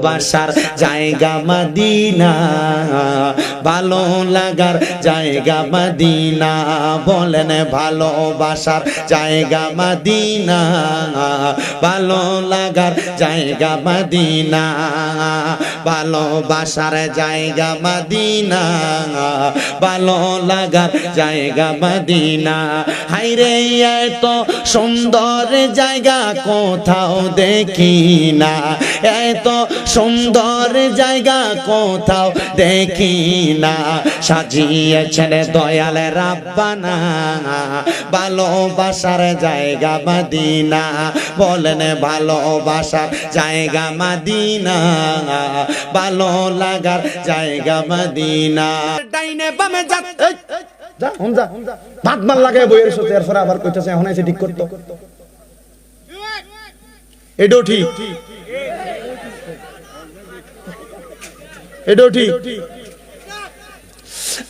ভালোবাসার জায়গা মদিনা, ভালো লাগার জায়গা মদিনা, বলেন ভালোবাসার জায়গা মদিনা, ভালো লাগার জায়গা মদিনা, ভালোবাসার জায়গা মদিনা, ভালো লাগার জায়গা মদিনা। হায়রে এত সুন্দর জায়গা কোথাও দেখি না, এত সুন্দর জায়গা কোথাও দেখি না, সাজিয়েছেন দয়াল রাব্বানা, ভালোবাসার জায়গা মদিনা, বলেন ভালোবাসার জায়গা মদিনা, ভালো লাগার জায়গা মদিনা। ডাইনে বামে যা যা হন যা ভাত মাল লাগায় বইয়ের সাথে এরপর আবার কইতাছে এখন এসে ঠিক করতে, এটাও ঠিক, এটাও ঠিক।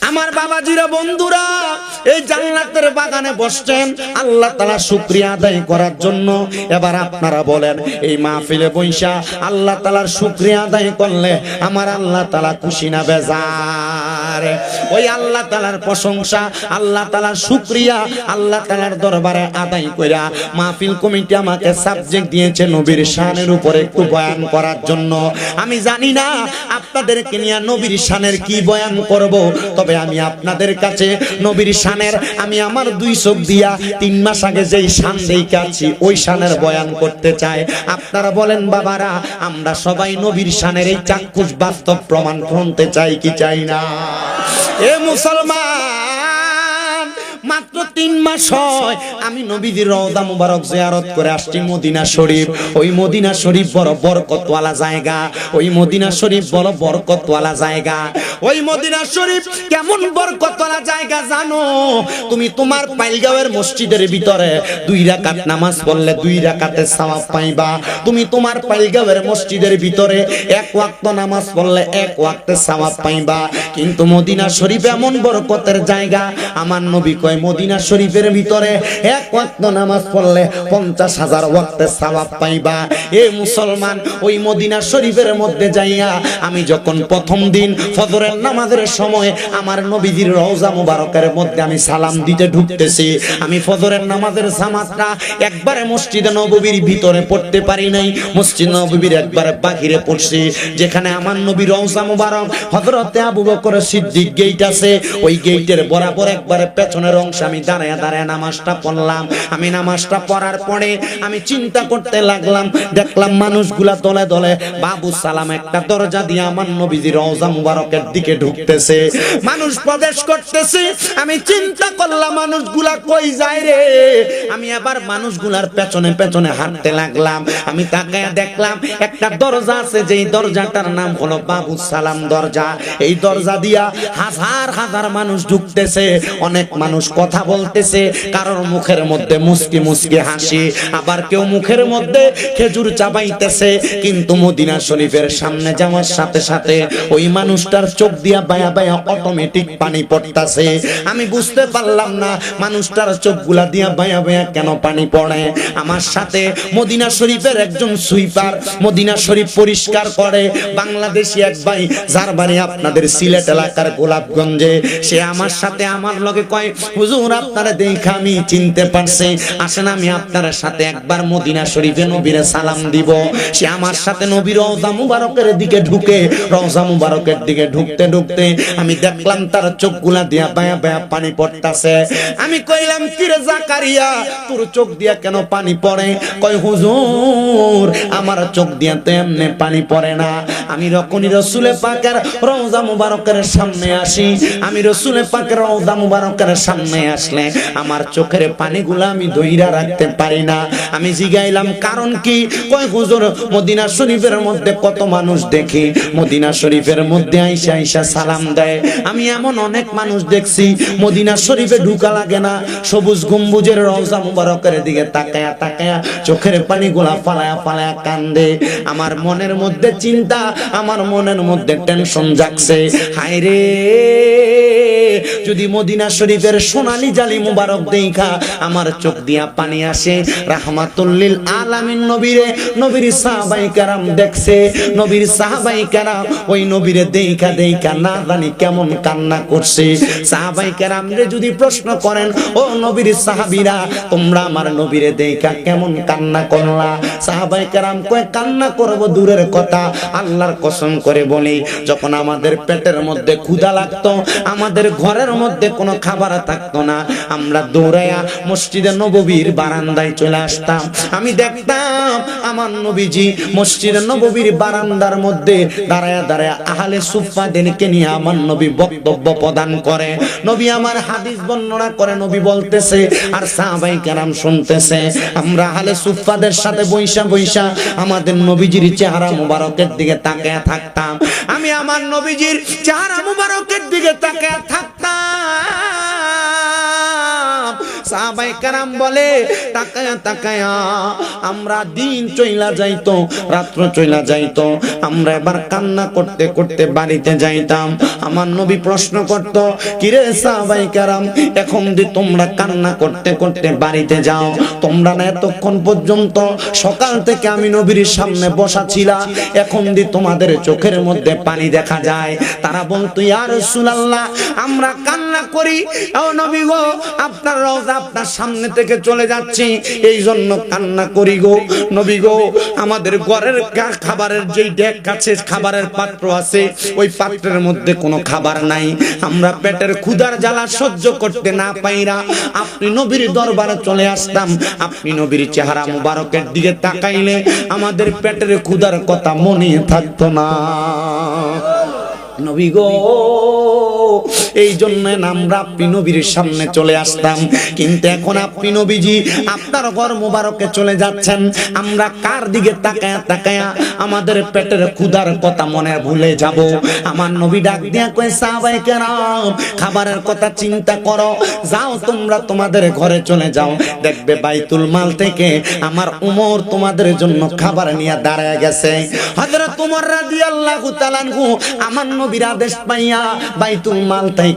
আমার বাবাজিরা বন্ধুরা এই জান্নাতের বাগানে বসছেন আল্লাহ তাআলা শুকরিয়া আদায় করার জন্য। এবার আপনারা বলেন এই মাহফিলে বৈশা আল্লাহ তাআলার শুকরিয়া আদায় করলে আমার আল্লাহ তাআলা খুশি না বেজার? ওই আল্লাহ তাআলার প্রশংসা, আল্লাহ তাআলার শুকরিয়া আল্লাহ তাআলার দরবারে আদায় কইরা মাহফিল কমিটি আমাকে সাবজেক্ট দিয়েছে নবীর শানের উপরে একটু বয়ান করার জন্য। আমি জানি না আপনাদেরকে নিয়ে নবীর শানের কি বয়ান করব, তবে আমি আপনাদের কাছে নবীর শানের আমি আমার দুই চোখ দিয়া 3 মাস আগে যেই শান দেখাচ্ছি ওই শানের বয়ান করতে চাই। আপনারা বলেন বাবারা, আমরা সবাই নবীর শানের এই চাক্ষুষ বাস্তব প্রমাণ শুনতে চাই কি চাই না? এ মুসলমান, মাত্র 3 মাস হয় আমি নবীজির রওজা মুবারক জিয়ারত করে আসছি মদিনা শরীফ। ওই মদিনা শরীফ বড় বরকতওয়ালা জায়গা, ওই মদিনা শরীফ বড় বরকতওয়ালা জায়গা। ওই মদিনা শরীফ কেমন বরকতওয়ালা জায়গা জানো? তুমি তোমার পাইলগাঁওয়ের মসজিদের ভিতরে 2 রাকাত নামাজ পড়লে 2 রাকাতের সওয়াব পাইবা। তুমি তোমার পাইলগাঁওয়ের মসজিদের ভিতরে 1 ওয়াক্ত নামাজ পড়লে 1 ওয়াক্তের সওয়াব পাইবা। কিন্তু মদিনা শরীফ এমন বরকতের জায়গা, আমার নবী কয় মদিনা শরীফের ভিতরে 1 ওয়াক্ত নামাজ পড়লে 50,000 ওয়াক্তের সওয়াব পাইবা। এ মুসলমান, ওই মদিনা শরীফের মধ্যে যাইয়া আমি যখন প্রথম দিন ফজরের নামাজের সময় আমার নবীজির রওজা মুবারকের মধ্যে আমি সালাম দিতে ঢুকতেছি, আমি ফজরের নামাজের জামাতটা একবারে মসজিদে নববীর ভিতরে পড়তে পারি নাই, মসজিদ নববীর একবারে বাহিরে পড়ছি, যেখানে আমার নবী রওজা মুবারক হযরতে আবু বকর সিদ্দিক গেট আছে, ওই গেটের বরাবর একবারে পেছনের অংশে আমি দাঁড়ায় দাঁড়ায় নামাজটা পড়লাম। আমি নামাজটা পড়ার পরে আমি চিন্তা করতে লাগলাম, দেখলাম মানুষগুলা দলে দলে বাবু সালাম একটা দরজা দিয়ে আমার নবীজির রওজা মুবারকের দিকে ঢুকতেছে, মানুষ প্রবেশ করতেছে। আমি চিন্তা করলাম মানুষগুলা কই যায় রে? আমি আবার মানুষগুলার পেছনে পেছনে হাঁটতে লাগলাম। আমি তাকায়া দেখলাম একটা দরজা আছে, যেই দরজাটার নাম হলো বাবু সালাম দরজা। এই দরজা দিয়া হাজার হাজার মানুষ ঢুকতেছে, অনেক মানুষ কথা বলতেছে, কারোর মুখের মধ্যে মুস্কি মুস্কি হাসি, আবার কেউ মুখের মধ্যে খেজুর চাবাইতেছে। কিন্তু মদিনা শরীফের সামনে যাওয়ার সাথে সাথে ওই মানুষটার চোখ দিয়া বায়া বায়া অটোমেটিক পানি পড়তাছে। আমি বুঝতে পারলাম না মানুষটার চোখগুলা দিয়া বায়া বায়া কেন পানি পড়ে। আমার সাথে মদিনা শরীফের একজন সুইপার, মদিনা শরীফ পরিষ্কার করে বাংলাদেশি এক ভাই, যার বাড়ি আপনাদের সিলেট এলাকার গোলাপগঞ্জে, সে আমার সাথে আমার লগে কয়, হুজুর আপনারা দেখা আমি চিনতে পারছি, আসেন আমি আপনার সাথে একবার মদিনা শরীফে নবীরে সালাম দিব। সে আমার সাথে নবীর রওজা মুবারকের দিকে ঢুকে, রওজা মুবারকের দিকে ঢুকতে ঢুকতে আমি দেখলাম তার চোখগুলা দিয়া বায়া বায়া পানি পড়তাছে। আমি কইলাম, কি রে জাকারিয়া, তোর চোখ দিয়া কেন পানি পড়ে? কয়, হুজুর আমার চোখ দিয়া তো এমনি পানি পড়ে না, আমি যখনই রাসূলে পাকের রওজা মুবারকের সামনে আসি, আমি রাসূলে পাকের রওজা মুবারকের সামনে আসলে আমার চোখের পানিগুলা আমি ধইরা রাখতে পারি না। আমি জিগাইলাম কারণ কি? কয়, হুজুর মদিনা শরীফের মধ্যে কত মানুষ দেখি, মদিনা শরীফের মধ্যে আইসা আইসা সালাম দেয়, আমি এমন অনেক মানুষ দেখছি মদিনা শরীফে ঢুকা লাগে না, সবুজ গম্বুজের রওজা মুবারকের দিকে তাকায়া তাকায়া চোখের পানিগুলা ফালায়া ফালায়া কান্দে। আমার মনের মধ্যে চিন্তা, আমার মনের মধ্যে টেনশন জাগছে, হায় রে যদি মদিনা শরীফের সোনালী জালি মুবারক দেখা আমার চোখ দিয়া পানি আসে। রাহমাতুল লিল আলামিন নবীরে, নবীর সাহাবায়ে কেরাম দেখছে, নবীর সাহাবায়ে কেরাম ওই নবীরে দেখা দেখা না জানি কেমন কান্না করছে। সাহাবায়ে কেরামরে যদি প্রশ্ন করেন, ও নবীর সাহাবীরা তোমরা আমার নবীরে দেখা কেমন কান্না করলা? সাহাবায়ে কেরাম কয়, কান্না করব দূরের কথা, আল্লাহর কসম করে বলি, যখন আমাদের পেটের মধ্যে ক্ষুধা লাগতো, আমাদের ঘরের মধ্যে কোনো খাবার থাকতো না, আমরা দৌড়াইয়া মসজিদে নববীর বারান্দায় চলে আসতাম। আমি দেখতাম আমার নবীজি মসজিদে নববীর বারান্দার মধ্যে দাঁড়ায়া দাঁড়ায়া আহলে সুফফাদেরকে নিয়ে আমার নবী বক্তব্য প্রদান করে, নবী আমার হাদিস বর্ণনা করে, নবী বলতেছে আর সাহাবায়ে কেরাম শুনতেছে। আমরা আহলে সুফফাদের সাথে বৈশা বৈশা আমাদের নবীজির চেহারা মুবারকের দিকে তাকিয়ে থাকতাম। আমি আমার নবীজির চেহারা মুবারকের দিকে তাকিয়ে থাকতাম। সাহাবায়ে কেরাম বলে, তাকায়া তাকায়া আমরা দিন চইলা যাইতো, রাত্র চইলা যাইতো, আমরা এবার কান্না করতে করতে বাড়িতে যাইতাম। আমার নবী প্রশ্ন করত, কিরে সাহাবায়ে কেরাম, এখন যে তোমরা কান্না করতে করতে বাড়িতে যাও, তোমরা না এতক্ষণ পর্যন্ত সকাল থেকে আমি নবীর সামনে বসা ছিলাম, এখন যে তোমাদের চোখের মধ্যে পানি দেখা যায়? তারা বলতো, ইয়া রাসূলুল্লাহ, আমরা কান্না করি, ও নবী গো, আপনার রওজা আপনার সামনে থেকে চলে যাচ্ছি, এই জন্য কান্না করি গো। নবী গো, আমাদের ঘরের খাবারের যেই ডেক আছে, খাবারের পাত্র আছে, ওই পাত্রের মধ্যে কোনো খাবার নাই, আমরা পেটের ক্ষুধার জ্বালা সহ্য করতে না পাইরা আপনি নবীর দরবারে চলে আসতাম। আপনি নবীর চেহারা মুবারকের দিকে তাকাইলে আমাদের পেটের ক্ষুধার কথা মনে থাকতো না। নবী গো, এই জন্য আমরা আপনি নবীর সামনে চলে আসতাম, কিন্তু এখন আপনি নবীজি আপনার ঘর মুবারকে চলে যাচ্ছেন, আমরা কার দিকে তাকায়া তাকায়া আমাদের পেটের ক্ষুধার কথা মনে ভুলে যাব? আমার নবী ডাক দিয়া কয়, সাহাবায়ে কেরাম, খাবারের কথা চিন্তা করো, যাও তোমরা তোমাদের ঘরে চলে যাও, দেখবে বাইতুল মাল থেকে আমার উমর তোমাদের জন্য খাবার নিয়ে দাঁড়ায় গেছে। হযরত উমর রাদিয়াল্লাহু তাআলা আনহু আমার নবীর আদেশ পাইয়া বাইতুল মাল থেকে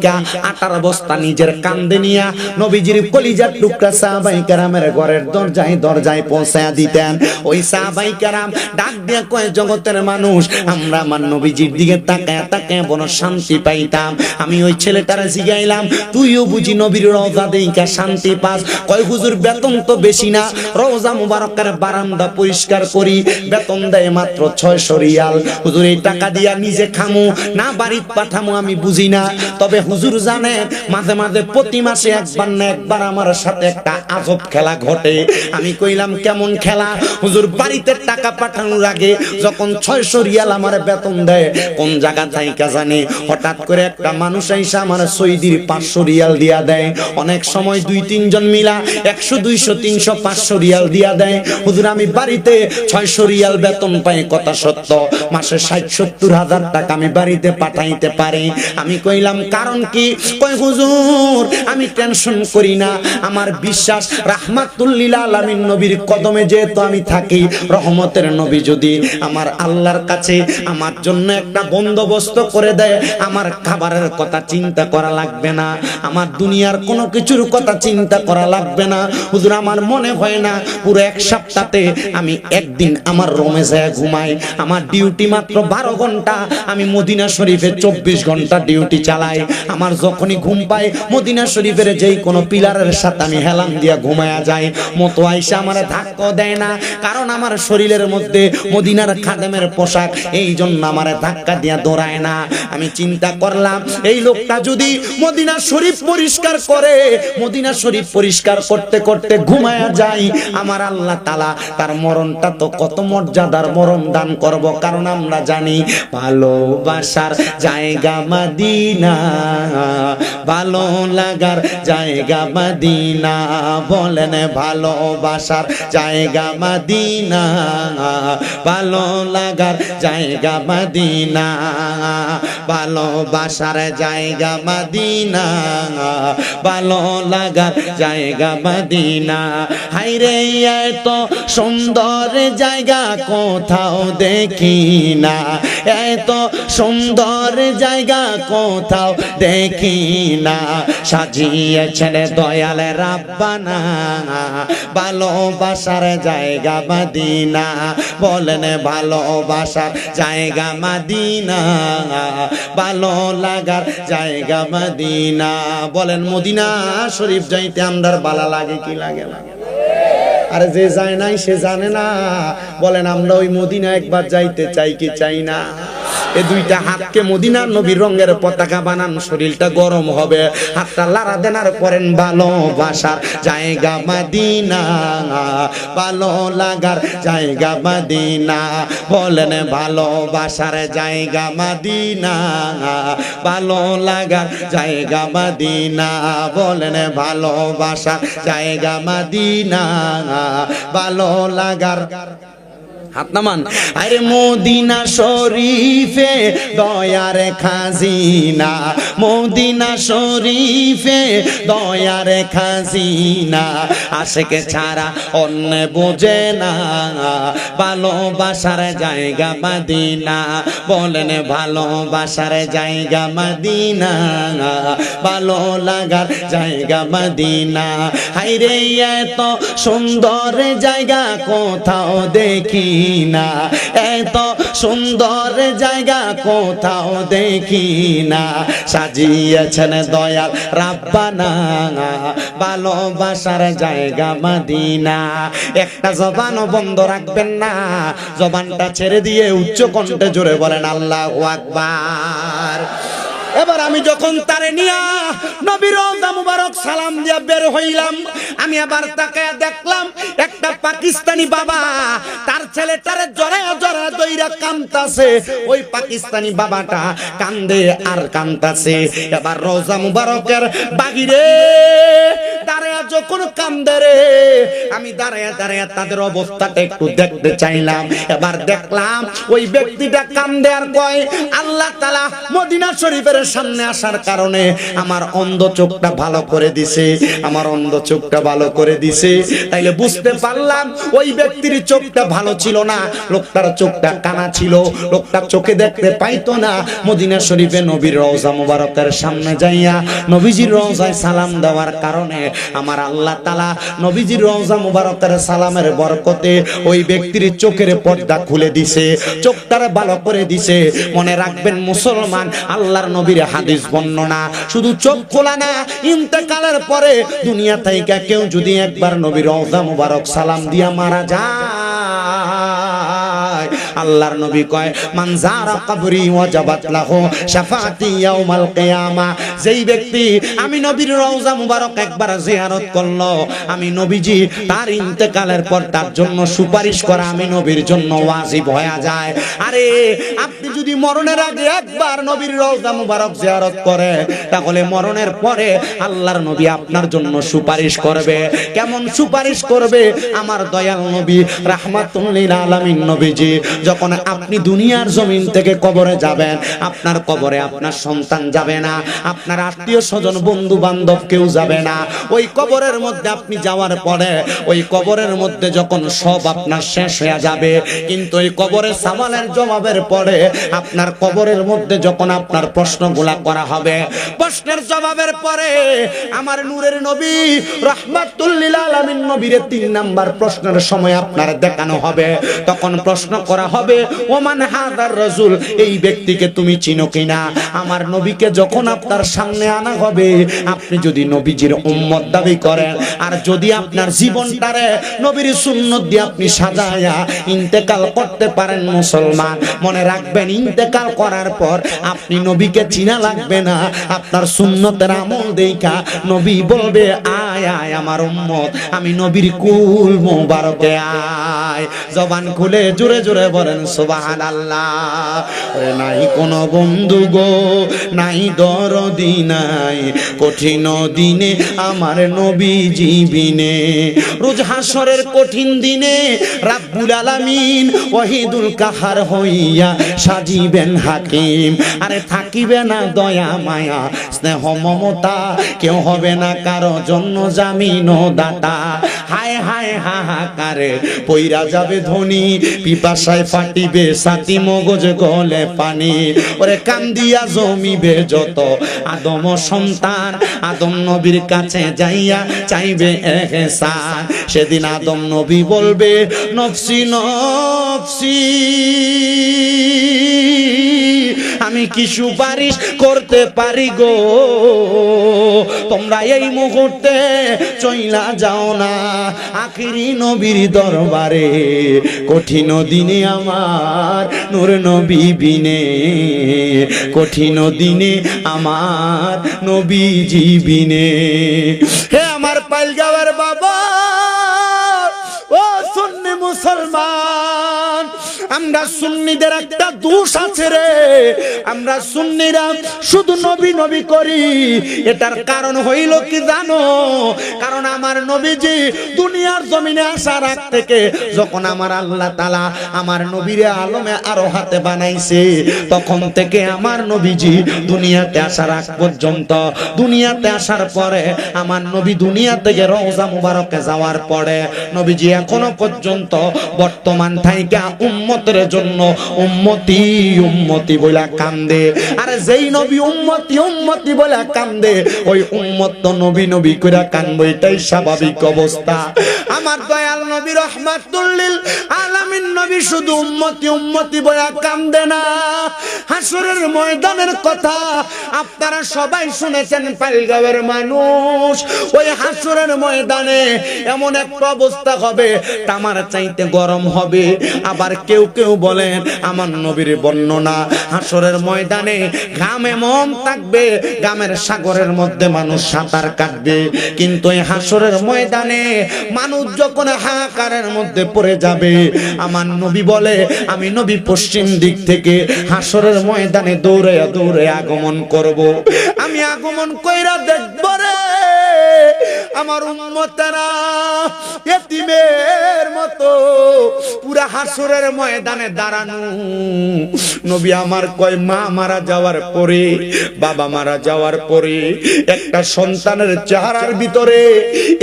আটার বস্তা নিজের কাঁধে নিয়া নবীজির কলিজার টুকরা সাহাবায়ে কেরামের ঘরের দরজায় দরজায় পৌঁছায়া দিতেন। ওই সাহাবায়ে কেরাম ডাক দিয়ে কয়, জগতের মানুষ, আমরা আমার নবীজির দিকে তাকায়া তাকায়া বড় শান্তি পাইতাম। আমি ওই ছেলেটারে জিগাইলাম, তুইও বুঝি নবীর রওজা দেইখা শান্তি পাস? কয়, হুজুর বেতন তো বেশি না, রওজা মুবারকের বারান্দা পরিষ্কার করি, বেতন দেয় মাত্র 600 রিয়াল। হুজুর এই টাকা দিয়া নিজে খামু না বাড়িতে পাঠামু আমি বুঝি না, তবে হুজুর জানে মাঝে মাঝে প্রতি মাসে একবার না একবার আমার সাথে একটা আজব খেলা ঘটে। আমি কইলাম, কেমন খেলা? হুজুর বাড়িতে টাকা পাঠানোর আগে যখন 600 রিয়াল আমার বেতন দেয়, কোন জায়গা থেকে জানে হঠাৎ করে একটা মানুষ আইসা আমার সৌদির 500 রিয়াল দিয়া দেয়। অনেক সময় 2-3 জন মিলা 100, 200, 300, 500 রিয়াল দিয়া দেয়। হুজুর আমি বাড়িতে 600 রিয়াল বেতন পাই, কথা সত্য, মাসে 60-70 হাজার টাকা আমি বাড়িতে পাঠাইতে পারি। আমি কইলাম, কারণ কি? কয়, হুজুর আমি টেনশন করি না, আমার বিশ্বাস রাহমাতুল লিল আলামিন নবীর কদমে যেহেতু আমি থাকি, রহমতের নবী যদি আমার আল্লাহর কাছে আমার জন্য একটা বন্দোবস্ত করে দেয়, আমার খাবারের কথা চিন্তা করা লাগবে না, আমার দুনিয়ার কোনো কিছুর কথা চিন্তা করা লাগবে না। হুজুর আমার মনে হয় না পুরো এক সপ্তাহে আমি একদিন আমার রুমে যায় ঘুমাই, আমার ডিউটি মাত্র 12 ঘন্টা, আমি মদিনা শরীফে 24 ঘন্টা ডিউটি চালাই। আমার যখনই ঘুম পাই মদিনা শরীফের যেই কোনো পিলারের সাথে আমি হেলান দিয়া ঘুমায়া যাই, মতো আইসা আমার ধাক্কা দেয় না, কারণ আমার শরীরের মধ্যে মদিনার খাদেমের পোশাক, এই জন্য আমার ধাক্কা দিয়া দৌড়ায় না। আমি চিন্তা করলাম, এই লোকটা যদি মদিনা শরীফ পরিষ্কার করে, মদিনা শরীফ পরিষ্কার করতে করতে ঘুমায়া যায়, আমার আল্লাহ তাআলা তার মরণটা তো কত মর্যাদার মরণ দান করব, কারণ আমরা জানি ভালোবাসার জায়গা মদিনা, ভালো লাগার জায়গা মদিনা, বলেন ভালোবাসার জায়গা মদিনা, ভালো লাগার জায়গা মদিনা, ভালোবাসার জায়গা মদিনা, ভালো লাগার জায়গা মদিনা। হায়রে এত সুন্দর জায়গা কোথাও দেখি না, এত সুন্দর জায়গা কোথাও দেখি না, সাজিয়েছেন দয়াল রাব্বানা, ভালোবাসার জায়গা মদিনা, বলেন ভালোবাসার জায়গা মদিনা, ভালো লাগার জায়গা মদিনা। বলেন মদিনা শরীফ যাইতে আমরার ভালো লাগে কি লাগে না? আরে যে যায় নাই সে জানে না। বলেন আমরা ওই মদিনা একবার যাইতে চাই কি চাই না? এ দুইটা হাতকে মদিনার নবীর রঙের পতাকা বানান, শরীরটা গরম হবে। হাতটা লাড়া দেনার পরেন ভালোবাসার জায়গা মদিনা, ভালো লাগার জায়গা মদিনা, বলেন ভালোবাসার জায়গা মদিনা, ভালো লাগার জায়গা মদিনা, বলেন ভালোবাসার জায়গা মদিনা, ভালো লাগার। হাত নামান। আরে মদিনা শরীফে দয়ার খাজিনা, মদিনা শরীফে দয়ার খাজিনা, আশেকে ছাড়া অন্য বোঝে না, ভালোবাসার জায়গা মদিনা, বলেন ভালোবাসার জায়গা মদিনা, ভালো লাগার জায়গা মদিনা। হায়রে এত সুন্দর জায়গা কোথাও দেখি না, এত সুন্দর জায়গা কোথাও দেখি না, সাজিয়েছেন দয়াল রাব্বানা, ভালোবাসার জায়গা মদিনা। একটা জবানও বন্ধ রাখবেন না, জবানটা ছেড়ে দিয়ে উচ্চ কণ্ঠে জোরে বলেন আল্লাহু আকবার। এবার আমি যখন তারে নিয়া নবীর রওজা মুবারক সালাম দিয়া বের হইলাম, আমি আবার তাকায়া দেখলাম একটা পাকিস্তানি বাবা তার ছেলেটারে জড়ায়া জড়ায়া দইরা কাঁদতাছে। ওই পাকিস্তানি বাবাটা কান্দে আর কাঁদতাছে। এবার রওজা মুবারকের বাহিরে দাঁড়ায়া যখন কান্দে রে, আমি দাঁড়ায়া দাঁড়ায়া তাদের অবস্থাটা একটু দেখতে চাইলাম। এবার দেখলাম ওই ব্যক্তিটা কান্দে আর কয়, আল্লাহ তাআলা মদিনা শরীফের সামনে আসার কারণে আমার অন্ধ চোখটা ভালো করে দিছে, আমার অন্ধ চোখটা ভালো করে দিছে। তাইলে বুঝতে পারলাম ওই ব্যক্তির চোখটা ভালো ছিল না, লোকটার চোখটা কানা ছিল, লোকটা চোখে দেখতে পাইতো না। মদিনা শরীফে নবীর রওজা মুবারকের সামনে যাইয়া নবীজির রওজায় সালাম দেওয়ার কারণে আমার আল্লাহ তাআলা নবীজির রওজা মুবারকের সালামের বরকতে ওই ব্যক্তির চোখের পর্দা খুলে দিছে, চোখটারে ভালো করে দিছে। মনে রাখবেন মুসলমান, আল্লাহর নবীর হাদিস বর্ণনা শুধু চোখ খোলা না, ইন্তেকালের পরে দুনিয়া থেকে কেউ যদি একবার নবীর রওজা মুবারক সালাম দিয়া মারা যায়, আল্লাহর নবী কয় মান যারা কবরি ওয়াজাবাত লাহু শাফাআতি ইয়াউমাল কিয়ামা। যেই ব্যক্তি আমি নবীর রওজা মুবারক একবার জিয়ারত করলো, আমি নবীজি তার ইন্তেকালের পর তার জন্য সুপারিশ করা আমি নবীর জন্য ওয়াজিব হয়ে যায়। আরে আপনি যদি মরণের আগে একবার নবীর রওজা মুবারক জিয়ারত করে, তাহলে মরণের পরে আল্লাহর নবী আপনার জন্য সুপারিশ করবে। কেমন সুপারিশ করবে? আমার দয়াল নবী রাহমাতুল লিল আলামিন নবীজি যখন আপনি দুনিয়ার জমিন থেকে কবরে যাবেন, আপনার কবরে আপনার সন্তান যাবে না, আপনার আত্মীয় স্বজন বন্ধু বান্ধব কেউ যাবে না। ওই কবরের মধ্যে আপনি যাওয়ার পরে ওই কবরের মধ্যে যখন সব আপনার শেষ হয়ে যাবে, কিন্তু ওই কবরের সওয়ালের জবাবের পরে আপনার কবরের মধ্যে যখন আপনার প্রশ্নগুলা করা হবে, প্রশ্নের জবাবের পরে আমার নূরের নবী রাহমাতুল লিল আলামিন নবীর 3 নাম্বার প্রশ্নের সময় আপনার দেখানো হবে। তখন প্রশ্ন করা হবে, ওমান হাদার রাসূল, এই ব্যক্তিকে তুমি চিনো কিনা? আমার নবীকে যখন আপনার সামনে আনা হবে, আপনি যদি নবীজির উম্মত দাবি করেন আর যদি আপনার জীবনটারে নবীর সুন্নাত দিয়ে আপনি সাজায়া ইন্তেকাল করতে পারেন মুসলমান, মনে রাখবেন ইন্তেকাল করার পর আপনি নবীকে চিনা লাগবে না, আপনার সুন্নতের আমল দেখা নবী বলবে আয় আয় আমার উম্মত, আমি নবীর কুল মুবারকে আয়। জবান খুলে জোরে জোরে বলেন সুবহানাল্লাহ। ওরে নাই কোনো বন্ধু গো, নাই দরদি নাই, কঠিন দিনে আমার নবীজি বিনে, রোজ হাসরের কঠিন দিনে রাব্বুল আলামিন ওয়াহিদুল কাহার হইয়া সাজিবেন হাকিম। আরে থাকিবে না দয়া মায়া স্নেহ মমতা, কেউ হবে না কারো জন্য জামিন দাতা। হায় হায় হাহাকারে পইরা যাবে ধনী, পিপাসায় ফাটিবে ছাতি, মগজ গলে পানি। ওরে কান্দিয়া জমিবে যত আদম সন্তান, আদম নবীর কাছে যাইয়া চাইবে ইহসান। সেদিন আদম নবী বলবে নফসি নফসি, আমি কি সুপারিশ করতে পারি গো? তোমরা এই মুহূর্তে চইলা যাও না আখিরি নবীর দরবারে, কঠিন দিনে আমার নূর নবী বিনে, কঠিন দিনে আমার নবীজি বিনে। হে আমার পাইলগাঁওয়ের বাবা, ও সুন্নি মুসলমান, আমরা সুন্নিদের একটা দোষ আছে রে। আমরা সুন্নিরা শুধু নবী নবী করি, এটার কারণ হইল কি জানো? কারণ আমার নবীজি দুনিয়ার জমিনে আসার আগ থেকে যখন আমার আল্লাহ তাআলা আমার নবীরে আলমে আরো হাতে বানাইছে, তখন থেকে আমার নবীজি দুনিয়াতে আসার আগ পর্যন্ত, দুনিয়াতে আসার পরে আমার নবী দুনিয়া থেকে রওজা মুবারকে যাওয়ার পরে নবীজি এখনো পর্যন্ত বর্তমান থাইকা উম্মতের জন্য উম্মতি উম্মতি বলে কান্দে। আর যেই নবী উম্মতি উম্মতি বলে কান্দে, ওই উম্মত তো নবী নবী করে কান্দবে, এটাই স্বাভাবিক অবস্থা। আমার দয়াল নবী রাহমাতুল লিল আলামিন নবী শুধু উম্মতি উম্মতি বলে কান্দে না, হাসরের ময়দানের কথা আপনারা সবাই শুনেছেন। পাইলগাঁওয়ের মানুষ, ওই হাসরের ময়দানে এমন একটা অবস্থা হবে তামার চাইতে গরম হবে। আবার কেউ কেউ বলেন আমার নবীর বর্ণনা, হাসরের ময়দানে ঘাম এমন থাকবে ঘামের সাগরের মধ্যে মানুষ সাঁতার কাটবে। কিন্তু এই হাসরের ময়দানে মানুষ যখন হাহাকারের মধ্যে পড়ে যাবে, আমার নবী বলে আমি নবী পশ্চিম দিক থেকে হাসরের ময়দানে দৌড়ে দৌড়ে আগমন করব। আমি আগমন কইরা দেখব রে আমার উম্মতেরা ইতিমের মতো পুরা হাসরের ময়দানে দাঁড়ানো। নবী আমার কয় মা মারা যাওয়ার পরে, বাবা মারা যাওয়ার পরে একটা সন্তানের চেহারার ভিতরে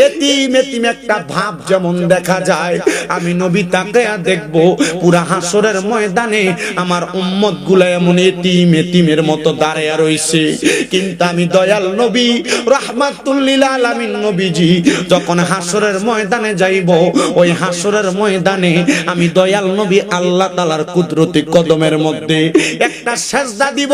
এতিম এতিম একটা ভাব যেমন দেখা যায়, আমি নবী তাকে দেখব পুরা হাসরের ময়দানে আমার উম্মত গুলা এমন এতিম এতিমের মতো দাঁড়ায়া রইছে। কিন্তু আমি দয়াল নবী রাহমাতুল লিল আলামিন নবীজি যখন হাসরের ময়দানে যাইব, ওই হাসরের ময়দানে আমি দয়াল নবী আল্লাহ তাআলার কুদরতি কদমের মধ্যে একটা সেজদা দিব।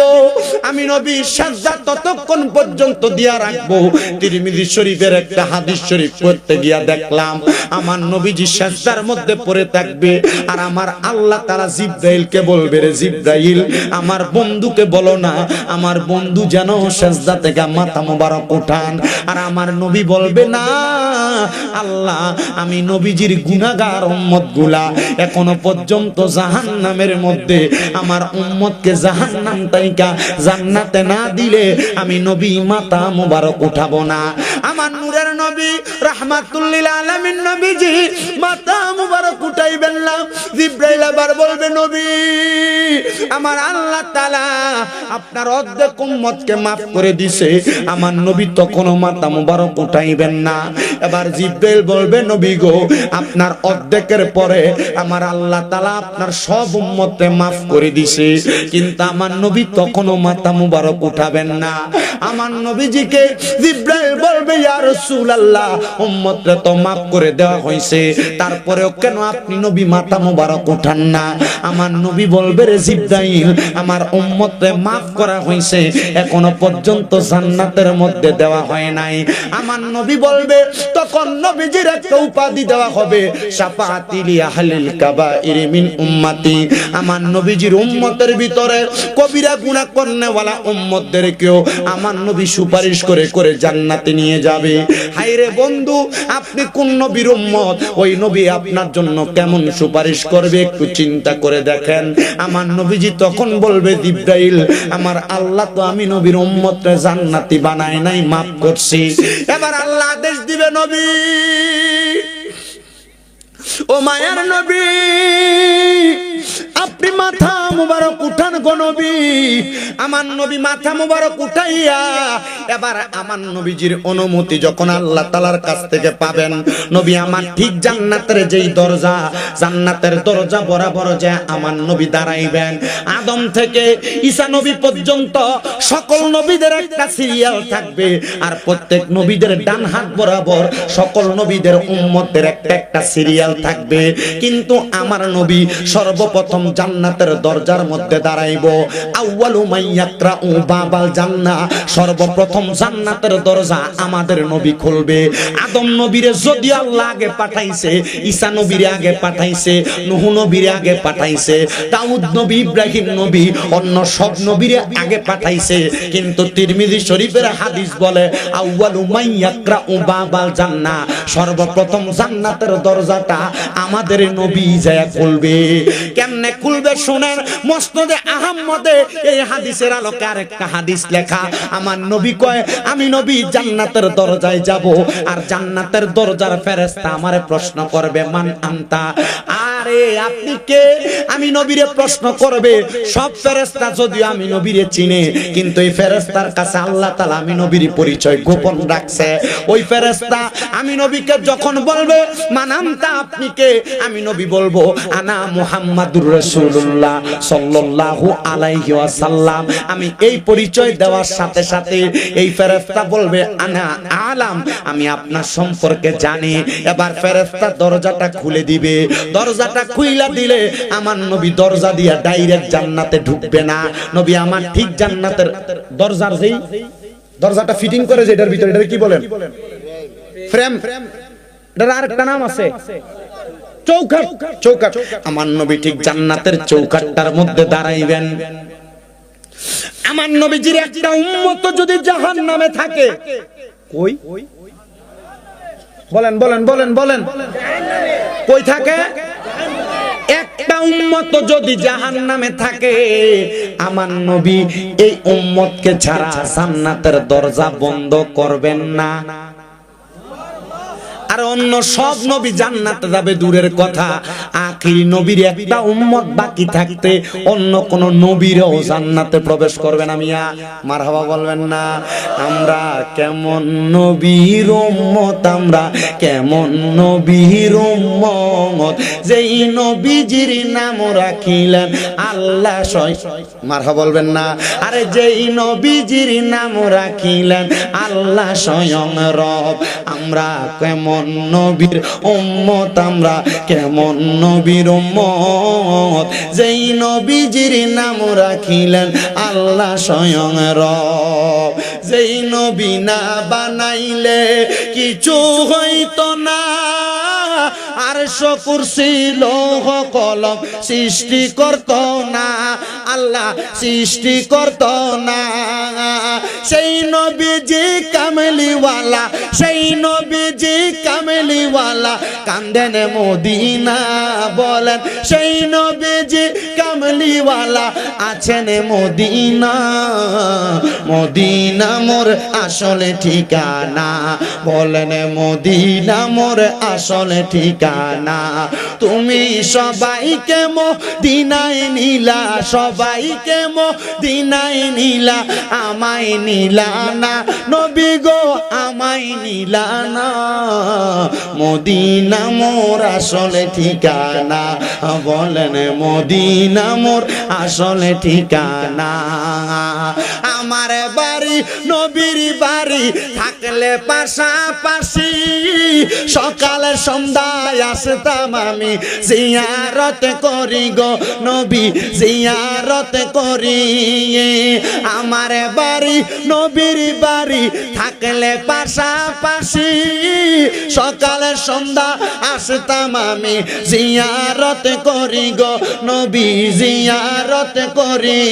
আমি নবী সেজদা ততক্ষণ পর্যন্ত দিয়া রাখবো। তিরমিজি শরীফের একটা হাদিস শরীফ পড়তে গিয়া দেখলাম আমার নবীজি সেজদার মধ্যে পড়ে থাকবে, আর আমার আল্লাহ তাআলা জিবরাইলকে বলবে রে জিবরাইল, আমার বন্ধুকে বলো না আমার বন্ধু যেন সেজদা থেকে মাথা মোবারক উঠান। আর আমার নবী বলবে না আল্লাহ, আমি নবীজির গুনাহগার উম্মত গুলা এখনো পর্যন্ত জাহান্নামের মধ্যে আমার উম্মতকে জাহান্নাম থেকে জান্নাতে না দিলে আমি নবী মাথা মোবারক উঠাবো না। আমার নূরের নবী রাহমাতুল লিল আলামিন নবীজি মাথা মোবারক উঠাইবেন না। জিবরাইল আবার বলবে নবী আমার আল্লাহ তাআলা আপনার অর্ধেক উম্মতকে maaf করে দিয়েছে, আমার নবী তখনও মাথা মোবারক উঠাইবেন না। এবার জিবরাইল বলবে নবী গো আপনার অর্ধেকের পরে আমার আল্লাহ তাআলা আপনার সব উম্মতকে maaf করে দিয়েছে, কিন্তু আমার নবী তখনও মাথা মোবারক উঠাবেন না। আমার নবীজিকে জিবরাইল বলবে ইয়া রাসূলুল্লাহ উম্মতরে তো maaf করে দেওয়া হয়েছে, তারপরেও কেন আপনি নবী মাথা মোবারক উঠান না? আমার নবী বলবে রে জিবরাইল আমার উম্মতরে maaf করা হয়েছে, এখনো পর্যন্ত জান্নাতের মধ্যে দেওয়া হয় নাই। আমার নবী বলবে তখন নবীজির একটা উপাধি দেওয়া হবে শাফাআতি লি আহলিল কাবাইর মিন উম্মতি। আমার নবীজির উম্মতের ভিতরে কবিরা গুনাহ করনেওয়ালা উম্মতদেরকেও আমার নবী সুপারিশ করে করে জান্নাতে নিয়ে যাবে। হায়রে বন্ধু আপনি কোন নবীর উম্মত, ওই নবী আপনার জন্য কেমন সুপারিশ করবে একটু চিন্তা করে দেখেন। আমার নবীজি তখন বলবে জিবরাইল আমার আল্লাহ তো আমি নবীর উম্মতরে জান্নাতি বানায় নাই, maaf করছি। এবার আল্লাহ আদেশ দিবে নবী ও মায়ার নবী আপনি মাথা মুবারক উঠান গো নবী। আমার নবী মাথা মুবারক উঠাইয়া এবার আমার নবীজির অনুমতি যখন আল্লাহ তাআলার কাছ থেকে পাবেন, নবী আমার ঠিক জান্নাতের যেই দরজা, জান্নাতের দরজা বরাবর যে আমার নবী দাঁড়াইবেন। আদম থেকে ঈসা নবী পর্যন্ত সকল নবীদের একটা সিরিয়াল থাকবে, আর প্রত্যেক নবীদের ডান হাত বরাবর সকল নবীদের উম্মতের একটা একটা সিরিয়াল থাকবে। কিন্তু আমার নবী সর্বপ্রথম জান্নাতের দরজার মধ্যে দাঁড়াইব। আউয়ালু মাইয়াকরাউ বাবাল জান্নাহ, সর্বপ্রথম জান্নাতের দরজা আমাদের নবী খুলবে। আদম নবীরে যদি আল্লাহ আগে পাঠাইছে, ঈসা নবীরে আগে পাঠাইছে, নূহ নবীরে আগে পাঠাইছে, দাউদ নবী, ইব্রাহিম নবী, অন্য সব নবীরে আগে পাঠাইছে, কিন্তু তিরমিজি শরীফের হাদিস বলে আউয়ালু মাইয়াকরাউ বাবাল জান্নাহ, সর্বপ্রথম জান্নাতের দরজাটা আমাদের নবী যায় খুলবে। কেমনে খুলবে শুনেন, মুসনাদে আহমদে এই হাদিসের আলোকে আরেকটা হাদিস লেখা। আমার নবী কয়, আমি নবী জান্নাতের দরজায় যাব, আর জান্নাতের দরজার ফেরেশতা আমারে প্রশ্ন করবে, মান আনতা, আরে আপনি কে? আমি নবীরে প্রশ্ন করবে। সব ফেরেশতা যদিও আমি নবীরে চিনে, কিন্তু এই ফেরেশতার কাছে আল্লাহ তাআলা আমি নবীর পরিচয় গোপন রাখছে। ওই ফেরেশতা আমি নবীকে যখন বলবে মান আনতা, আপনি কে? আমি নবী বলবো আনা মুহাম্মাদুর রাসূলুল্লাহ সাল্লাল্লাহু আলাইহি ওয়াসাল্লাম। আমি এই পরিচয় দেওয়ার সাথে সাথে এই ফেরেশতা বলবে আনা আলাম, আমি আপনার সম্পর্কে জানি। এবার ফেরেশতা দরজাটা খুলে দিবে। দরজাটা খুইলা দিলে আমার নবী দরজা দিয়া ডাইরেক্ট জান্নাতে ঢুকবে না। নবী আমার ঠিক জান্নাতের দরজার যেই দরজাটা ফিটিং করে, যেটার ভিতরে, এটা কি বলেন? ফ্রেম। এটার আরেকটা নাম আছে, চৌকাঠ। চৌকাঠ। আমার নবী ঠিক জান্নাতের চৌকাঠটার মধ্যে দাঁড়াইবেন। আমার নবীজির একটা উম্মত যদি জাহান্নামে থাকে, কই বলেন বলেন বলেন বলেন, কই থাকে? একটা উম্মত যদি জাহান্নামে থাকে, আমার নবী এই উম্মতকে ছাড়া জান্নাতের দরজা বন্ধ করবেন না। আর অন্য সব নবী জান্নাতে যাবে দূরের কথা, আখিরি নবীর একটা উম্মত বাকি থাকতে অন্য কোন নবীরও জান্নাতে প্রবেশ করবে না। মিয়া মারহাবা বলবেন না? আমরা কেমন নবীর উম্মত, আমরা কেমন নবীর উম্মত, যেই নবীজির নাম রাখিলেন আল্লাহ মারহাবা বলবেন না? আরে যেই নবীজির নাম রাখিলেন আল্লাহ স্বয়ং রব। আমরা কেমন নবীর উম্মত, আমরা কেমন নবীর উম্মত, যেই নবীজির নাম রাখিলেন আল্লাহ স্বয়ং রব। যেই নবী না বানাইলে কিছু হইতো না, আরশ কুরসি লৌহ কলম সৃষ্টি করত না, আল্লাহ সৃষ্টি করত না। সেই নবীজি কামলিওয়ালা, সেই নবীজি কামলিওয়ালা, কান্দেন মদিনা বলেন, সেই নবীজি কামলিওয়ালা আছেন মদিনা। মদিনা মোর আসলে ঠিকানা, বলেন মদিনা মোর আসলে ঠিকানা। তুমি সবাইকে মদিনায় নিলা, সবাইকে মদিনায় নিলা, আমায় নিলা না নবী গো, আমায় নিলা না। মদিনা মোর আসলে ঠিকানা, বলেন মদিনা মোর আসলে ঠিকানা। আমার বাড়ি নবীর বাড়ি থাকলে পাশাপাশি, সকালে সন্ধ্যায় আসতাম আমি জিয়ারত করি গো নবী, জিয়ারত করি। আমার বাড়ি নবীর বাড়ি থাকলে পাশাপাশি, সকালে সন্ধ্যা আসতাম আমি জিয়ারত করি গো নবী, জিয়ারত করি।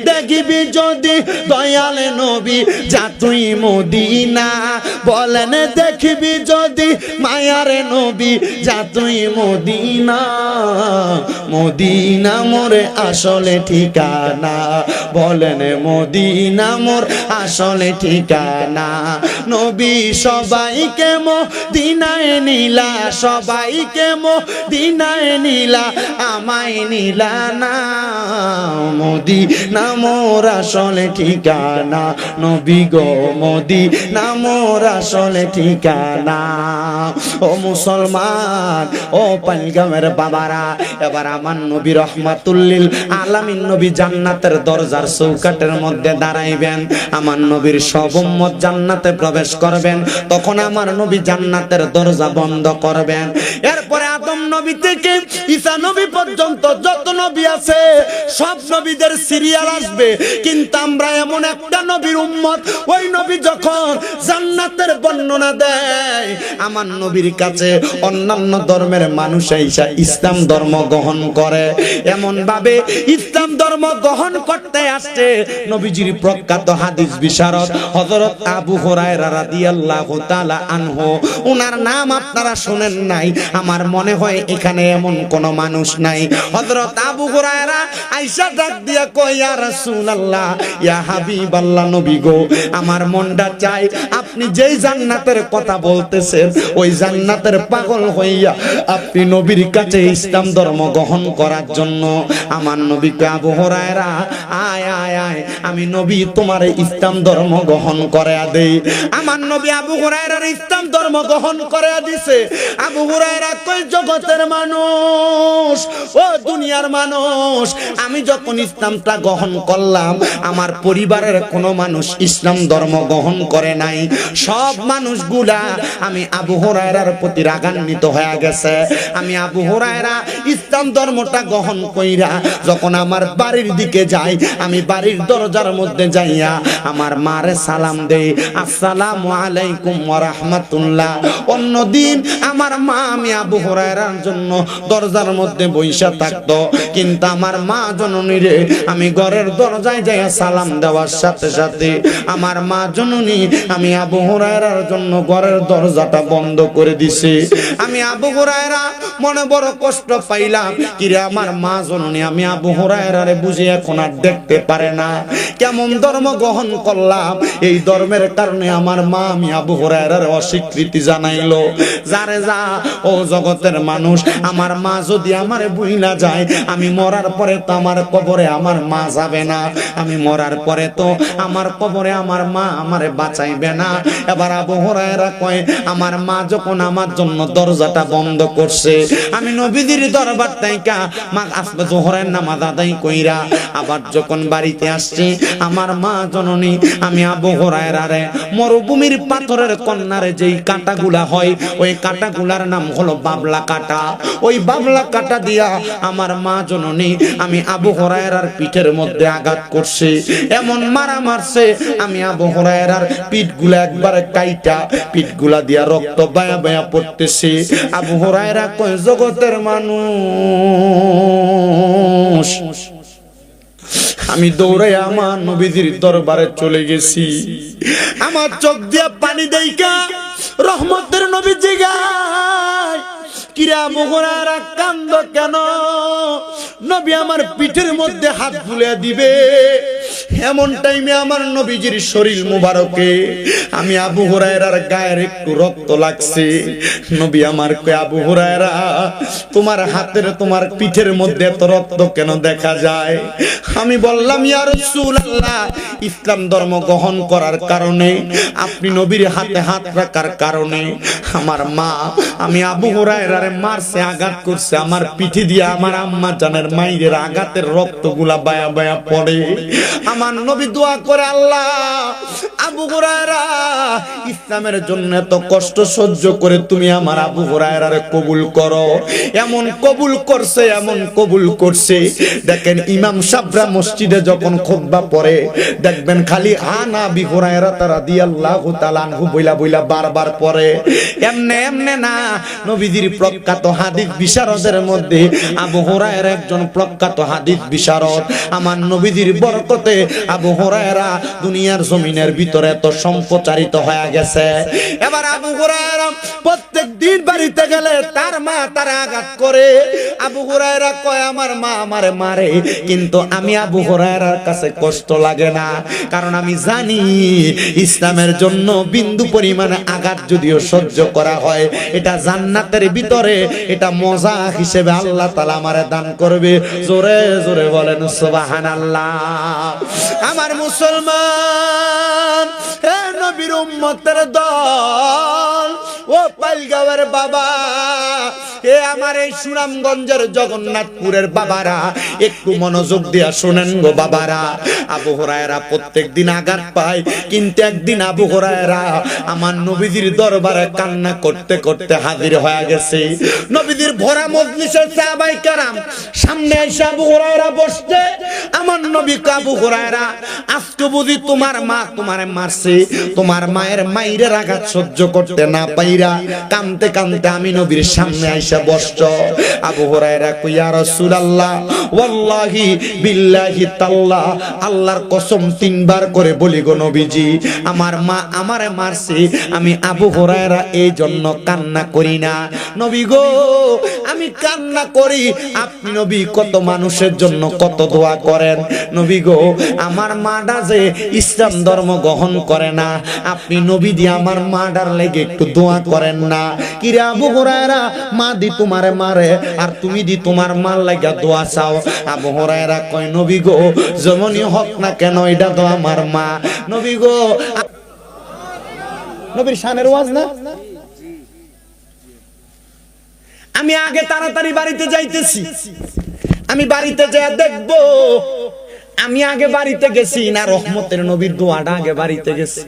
দেখবি যদি দয়াল নবী যা তুই মদিনা, বলেন দেখবি যদি মায়ার নবী যা তুই মদিনা। মদিনা মোর আসলে ঠিকানা, বলেন মদিনা মোর আসলে ঠিকানা। নবী সবাইকে মদিনায় নিলা, সবাইকে মদিনায় নিলা, আমায় নিলা না। মদিনা মোর আসলে ঠিকানা, নবী গো মদিনা মোর আসলে ঠিকানা। ও মুসলমান, ও পাইগামের বাবারা, এবার আমার নবী রহমাতুল্লিল আলামিন নবী জান্নাতের দরজার চৌকাটের মধ্যে দাঁড়াইবেন। আমার নবীর সব উম্মত জান্নাতে প্রবেশ করবেন, তখন আমার নবী জান্নাতের দরজা বন্ধ করবেন। এরপরে আদম নবী থেকে ঈসা নবী পর্যন্ত যত নবী আছে সব নবীদের সিরিয়াল আসবে, কিন্তু আমরা এমন একটা নবীর উম্মত, ওই নবী যখন জান্নাতের বর্ণনা দেয় আমার নবীর কাছে অন্যান্য ধর্মের মানুষ এসে ইসলাম ধর্ম গ্রহণ করে। এমন ভাবে ইসলাম ধর্ম গ্রহণ করতে আসছে নবীজির প্রখ্যাত হাদিস বিশারদ হযরত আবু হুরায়রা রাদিয়াল্লাহু তাআলা আনহু। ওনার নাম আপনারা শুনেন নাই, আমার মনে হয় এখানে এমন কোন মানুষ নাই। হযরত আবু হুরায়রা আয়েশা ডাক দিয়া কয়, ইয়া রাসূলুল্লাহ, ইয়া হাবিবাল্লাহ, নবী গো, আমার মনটা চাই আপনি যেই জান্নাতের কথা বলতেছেন ওই জান্নাতের পাগল হইয়া আপনি নবীর কাছে ইসলাম ধর্ম গ্রহণ করার জন্য। আমার নবীকে আবু হুরায়রা, আয় আয় আয়, আমি নবী তোমার ইসলাম ধর্ম গ্রহণ করে দেই। আমার নবী আবু হুরায়রার ইসলাম ধর্ম গ্রহণ করে দিছে। আবু হুরায়রা কই, জগতের মানুষ, ও দুনিয়ার মানুষ, আমি যখন ইসলামটা গ্রহণ করলাম আমার পরিবারের কোনো মানুষ ইসলাম ধর্ম গ্রহণ করে নাই। সব মানুষগুলা আমি আবু হুরায়রার প্রতি রাগান্বিত হয়ে গেছে। আমি আবু হুরায়রা ইসলাম ধর্মটা গ্রহণ কইরা যখন আমার বাড়ির দিকে যাই, আমি বাড়ির দরজার মধ্যে যাইয়া আমার মারে সালাম দেই, আসসালামু আলাইকুম ওয়া রাহমাতুল্লাহ। অন্যদিন আমার মা, আমি আবু হুরায়রার জন্য দরজার মধ্যে বইসা থাকতো, কিন্তু আমার মা জননী রে আমি ঘরের দরজায় যাইয়া সালাম দেওয়ার সাথে সাথে আমার মা জননী আমি আবু হুরায়রার জন্য ঘরের দরজাটা বন্ধ করে দিছে। আমি আবু হুরায়রা মনে বড় কষ্ট পাইলাম, কিরে আমার মা জননী আমি আবু হুরায়রারে বুঝি এখন আর দেখতে পারে না। কেমন ধর্ম গ্রহণ করলাম, এই ধর্মের কারণে আমার মা আমি আবু হুরায়রার অস্বীকৃতি জানাইলো। যারে যা, ও জগতের মানুষ, আমার মা যদি আমারে বুইলা যায়, আমি মরার পরে তো আমার কবরে আমার মা যাবে না, আমি মরার পরে তো আমার কবরে আমার মা আমারে বাঁচাইবে না। এবার আবু হুরায়রা কয়, আমার মা যখন আমার জন্য দরজাটা বন্ধ করছে, আমি নবীজির দরবার থেকে মা আসবে জোহরের নামাজ আদায় কইরা আবার যখন বাড়িতে আসছি, আমার মা জননী আমি আবু হুরায়রারে মরুভূমির পাথরের কন্যারে যেই কাঁটাগুলা হয় ওই কাঁটাগুলার নাম হলো বাবলা কাঁটা। ওই বাবলা কাঁটা দিয়া আমার মা জননী আমি আবু হুরায়রার পিঠের মধ্যে আঘাত করছে। এমন মারা মারছে, আমি আবু হুরায়রার পিঠগুলা একবারে কাইটা, পিঠগুলা দিয়া রক্ত বায়া বায়া পড়তেছে। আবু হুরায়রা কয়, জগতের মানুষ, আমি দৌড়ে আমার নবীজির দরবারে চলে গেছি। আমার চোখ দিয়া পানি দেইকা রহমতের নবী জিগায়, কিরে আবু হুরায়রা কান্দ কেন? নবী আমার পিঠের মধ্যে হাত বুলিয়ে দিবে, এমন টাইমে আমার নবীজির শরীর মুবারকে আমি আবু হুরায়রার গায়ের একটু রক্ত লাগছে। নবী আমার কয়, আবু হুরায়রা তোমার হাতের তোমার পিঠের মধ্যে এত রক্ত কেন দেখা যায়? আমি বললাম, ইয়া রাসূলুল্লাহ, ইসলাম ধর্ম গ্রহণ করার কারণে, আপনি নবীর হাতে হাত রাখার কারণে আমার মা আমি আবু হুরায়রারে মারছে, আঘাত করছে আমার পিঠে দিয়ে। আমার আম্মা জানের মায়ের আঘাতের রক্তগুলা বায়া বায়া পড়ে। আমার নবী দোয়া করে, আল্লাহ আবু হুরায়রা ইসলামের জন্য এত কষ্ট সহ্য করে তুমি আমার আবু হুরায়রারে কবুল করো। এমন কবুল করছে, এমন কবুল করছে। দেখেন ইমাম সাহেবরা মসজিদে যখন খুতবা পড়ে দেখবেন খালি আন আবি হুরায়রা রাদিয়াল্লাহু তাআলা আনহু বইলা বইলা বারবার পড়ে। এমনে এমনে না, নবীজির প্রখ্যাত হাদিস বিশারদের মধ্যে আবু হুরায়রা একজন প্রখ্যাত হাদিস বিশারদ। আমার নবীজির বরকতে আবু হুরায়রা দুনিয়ার জমিনের ভিতরে এত সম্প্রচারিত হয়ে গেছে। এবার আবু হুরায়রা প্রত্যেক দিন বাড়িতে গেলে তার মা তার আঘাত করে। আবু হুরায়রা কয় আমার মা আমারে মারে, কিন্তু আমি আবু হুরায়রার কাছে কষ্ট লাগে না, কারণ আমি জানি ইসলামের জন্য বিন্দু পরিমাণে আঘাত যদিও সহ্য করা হয়, এটা জান্নাতের ভিতরে এটা মজা হিসেবে আল্লাহ তাআলা আমারে দান করবে। জোরে জোরে বলেন সুবহানাল্লাহ। আমার মুসলমান, হে নবীর উম্মতের দল, ও পাইলগাঁওয়ের বাবা, এ আমার এই সুনামগঞ্জের জগন্নাথপুরের বাবারা, একটু মনোযোগ দিয়া শুনেন গো বাবারা। আবু হুরায়রা প্রত্যেকদিন আঘাত পায়, কিন্তু একদিন আবু হুরায়রা আমার নবীজির দরবারে কান্না করতে করতে হাজির হয়ে গেছে। নবীজির ভরা মজলিসের সাহাবায়ে কেরাম সামনে এসে আবু হুরায়রা বসতে, আমার নবী কয় আবু হুরায়রা, আজকে বুঝি তোমার মা তোমারে মারছে, তোমার মায়ের মাইরের আঘাত সহ্য করতে না পাইরা কাঁদতে কাঁদতে আমি নবীর সামনে আইসা বসছ। আবু হুরায়রা কই ইয়া রাসূলুল্লাহ, ওয়াল্লাহি বিল্লাহি তাআলা, আল্লাহর কসম তিনবার করে বলি গো নবীজি, আমার মা আমারে মারছে, আমি আবু হুরায়রা এই জন্য কান্না করি না। নবী গো, আমি কান্না করি, আপনি নবী কত মানুষের জন্য কত দোয়া করেন। নবী গো, আমার মাটা যে ইসলাম ধর্ম গ্রহণ করে না, আপনি নবী দিয়ে আমার মাটার লেগে একটু দোয়া করেন না। কিরে আবু হুরায়রা, মা দি তোমারে মারে আর তুমি দি তোমার মার লাগা দোয়া চাও। আবু হুরায়রা কয় নবী গো, যেমনই হোক না কেন এটা তো আমার মা। নবী গো, নবীর শানের ওয়াজ না। আমি আগে তাড়াতাড়ি বাড়িতে যাইতেছি, আমি বাড়িতে যেয়ে দেখবো আমি আগে বাড়িতে গেছি না রহমতের নবীর দোয়াটা আগে বাড়িতে গেছি।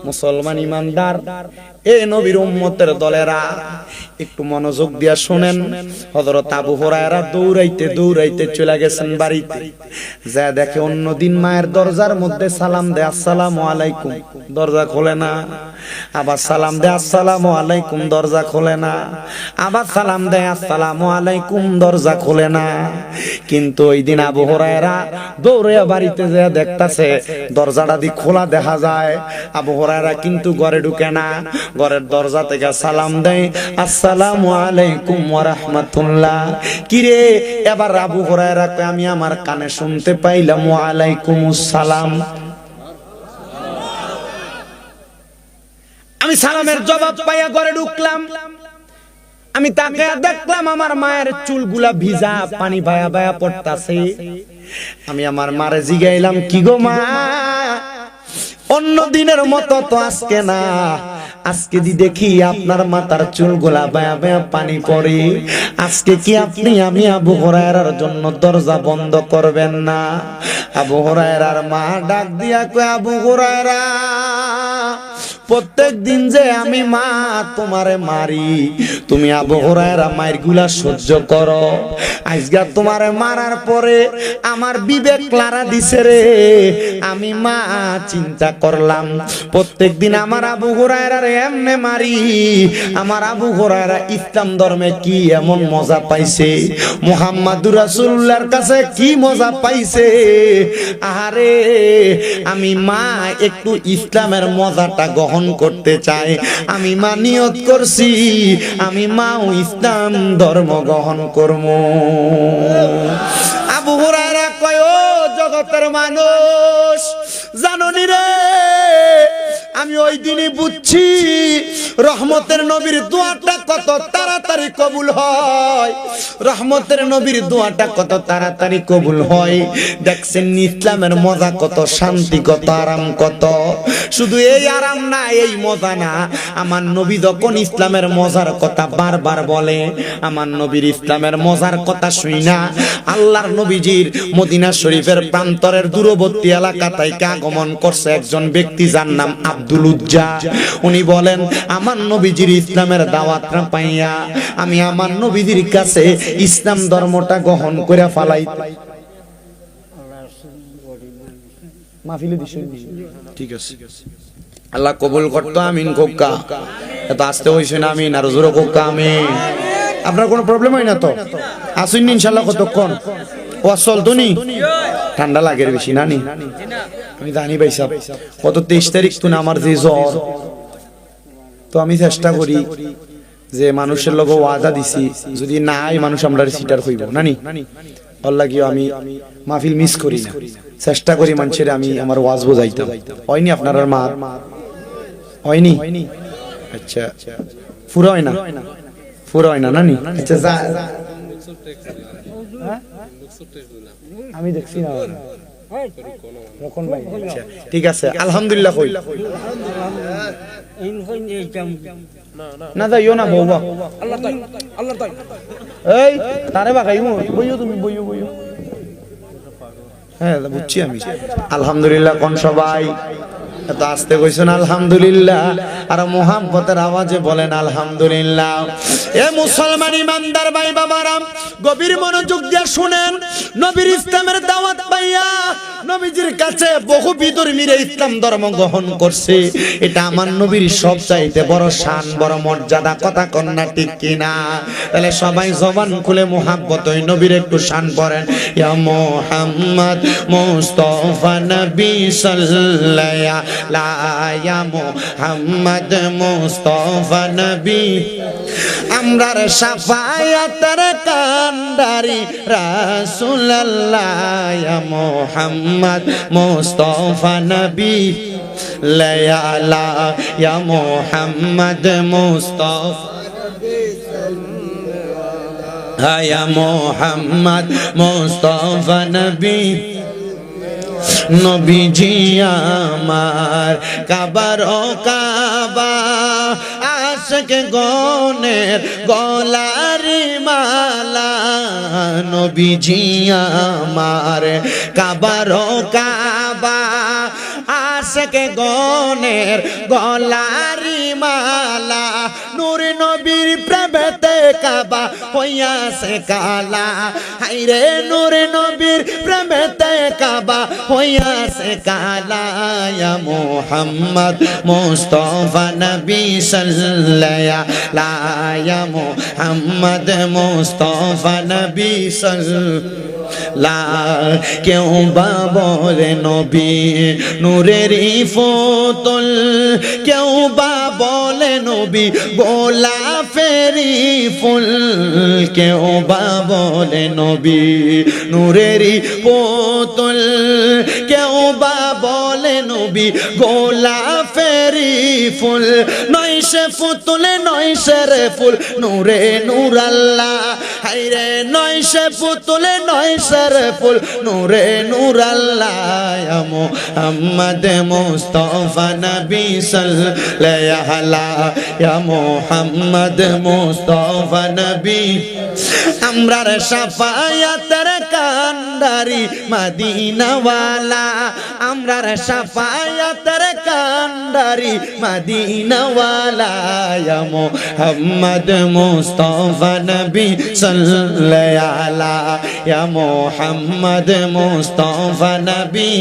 মুসলমান ইমানদার, এ নবীর উম্মতের দলেরা একটু মনোযোগ দিয়া শুনেন। হযরত আবু হুরায়রা দৌড়াইতে দৌড়াইতে চলে গেছেন বাড়িতে, যা দেখে অন্যদিন মায়ের দরজার মধ্যে সালাম দেয় আসসালামু আলাইকুম, দরজা খোলে না। আবার সালাম দেয় আসসালামু আলাইকুম, দরজা খোলে না। আবার সালাম দেয় আসসালামু আলাইকুম, দরজা খোলে না। কিন্তু ওই দিন আবু হুরায়রা দৌড়ে বাড়িতে যায় দেখতাছে দরজাটা দি খোলা দেখা যায়। আবু হুরায়রা কিন্তু ঘরে ঢুকে না, ঘরের দরজা থেকে সালাম দেয় আসসালামু আলাইকুম ওয়া রাহমাতুল্লাহ। কিরে, এবার আবু হুরায়রা কয় আমি আমার কানে শুনতে পাইলাম ওয়া আলাইকুমুস সালাম। আমি সালামের জবাব পাইয়া ঘরে ঢুকলাম, আমি তাকে দেখলাম আমার মায়ের চুলগুলা ভিজা, পানি ভায়া ভায়া পড়তাছে। আমি আমার মারে জিগাইলাম, কি গো মা, অন্য দিনের মতো তো আজকে না, আজকে দি দেখি আপনার মাথার চুলগুলা বায়া বায়া পানি পড়ে, আজকে কি আপনি আমি আবু হুরায়রার জন্য দরজা বন্ধ করবেন না? আবু হুরায়রার মা ডাক দিয়া কয়, আবু হুরায়রা, প্রত্যেক দিন যে আমি মা তোমারে মারি, তুমি আবু হুরায়রা মায়ের গুলা সহ্য করো, আজকে তোমারে মারার পরে আমার বিবেক লারা দিছে রে। আমি মা চিন্তা করলাম, প্রত্যেক দিন আমার আবু হুরায়রা এমনে মারি, আমার আবু হুরায়রা ইসলাম ধর্মে কি এমন মজা পাইছে, মুহাম্মাদুর রাসূলুল্লাহর কাছে কি মজা পাইছে। আরে আমি মা একটু ইসলামের মজাটা গ্রহণ করতে চাই, আমি মা নিয়ত করছি আমি মাও ইসলাম ধর্ম গ্রহণ করব। আবু হুরায়রা কয়, ও জগতের মানুষ, জানোনি রে, আমি ওই দিনই বুঝছি রহমতের নবীর দোয়াটা কত তাড়াতাড়ি কবুল হয়, রহমতের নবীর দোয়াটা কত তাড়াতাড়ি কবুল হয়। দেখছেন ইসলামের মজা কত, শান্তি কত, আরাম কত। শুধু এই আরাম না, এই মজা না, আমার নবী যখন ইসলামের মজার কথা বারবার বলে, আমার নবীর ইসলামের মজার কথা শুই না, আল্লাহর নবীজির মদিনা শরীফের প্রান্তরের দূরবর্তী এলাকা থেকে আগমন করছে একজন ব্যক্তি, যার নাম আব্দুল উজ্জা। উনি বলেন, আমার নবীজির ইসলামের দাওয়াতটা পাইয়া আমি আমার নবীজির কাছে ইসলাম ধর্মটা গ্রহণ করে ফেলাই। ঠিক আছে, আল্লাহ কবুল করতো, আমিন কোক্কা। এত আসতে হইছে না আমিন, আর জোরে কোক্কা আমিন। আপনার কোনো প্রবলেম হয় না তো? আসুন ইনশাআল্লাহ। কতক্ষণ ওয়াজ চলতো নি? ঠান্ডা লাগে বেশি না নি? আমি জানি ভাই সাহেব, কত 23 তারিখ তো আমার যে জ্বর, তো আমি চেষ্টা করি যে মানুষের লগে ওয়াদা দিছি যদি নাই মানুষ আমরা সিটার হইব না নি, আল্লাহ কি আমি মাহফিল মিস করি না, চেষ্টা করি মানুষের আমি আমার ওয়াজ বোঝাইতাম। হয়নি আপনার আর মা হয়নি? আচ্ছা পুরো হয় না, পুরো হয় না নানি? আচ্ছা আমি দেখছি না ঠিক আছে আলহামদুলিল্লাহ কই না যাইও না বউ এই তারে বাগাইমু বইও তুমি বইও বইও হ্যাঁ বুঝছি আমি আলহামদুলিল্লাহ কোন সবাই এত আস্তে কইছেন আলহামদুলিল্লাহ আর মোহাম্মতের আওয়াজে বলেন আলহামদুলিল্লাহ। এ মুসলমান ইমানদার ভাই বাবারা গভীর মনোযোগ দিয়ে শুনেন, নবীর ইসলামের দাওয়াত পাইয়া নবীজির কাছে বহু বিধর্মীরা ইসলাম ধর্ম গ্রহণ করছে, এটা আমার নবীর সবচাইতে বড় শান বড় মর্যাদা, কথা কন্যা ঠিক কিনা? তাহলে সবাই জবান খুলে মোহাম্মত ওই নবীর একটু শান পড়েন, ইয়া মুহাম্মদ মুস্তাফা নবী সাল্লাল্লাহু লায়া মুহাম্মদ মুস্তাফা নবী আমরার শাফায়াতের কান্ডারি রাসূলুল্লাহ ইয়া মুহাম্মদ মুস্তাফা নবী লায়া ইয়া মুহাম্মদ মুস্তাফা ইয়া মুহাম্মদ মুস্তাফা নবী নবীজি আমার কাবার ও কাবা আশিক গনের গলারি মালা, নবীজি আমার কাবার ও কাবা আশিক গনের গলারি মালা, নূর নবীর প্রেমেতে কাবা হইয়াছে কালা, হায়রে নূর নবীর প্রেমেতে কাবা হইয়াছে কালা, ইয়া মুহাম্মদ মুস্তাফা নবী সাল্লাল্লাহু ইয়া মুহাম্মদ মুস্তাফা নবী সাল্লাল্লাহু কেউ বা বলে নবী নূরেরই ফুতুল, কেউ বা বলে নবী গোলাপেরই ফুল, কেউ বা বলে নবী নূরেরই পুতুল, কেউ বা বলে নবী গোলাপেরই ফুল, নয় সে পুতুলে নয় সে রে ফুল নূরে নূর আল্লাহ, হায়রে নয় সে পুতুলে নয় সে রে ফুল নূরে নূর আল্লাহ, ইয়া মুহাম্মদ মুস্তাফা নবী সাল্লাল্লাহু ইয়া মুহাম্মদ মুস্তাফা নবী আমরার শাফায়াতের কান্ডারি মদিনাওয়ালা, আমরার শাফায়াতের কান্ডারি মদিনাওয়ালা, ইয়া মুহাম্মদ মুস্তাফা নবী সাল্লাল্লাহু ইয়া মুহাম্মদ মুস্তাফা নবী।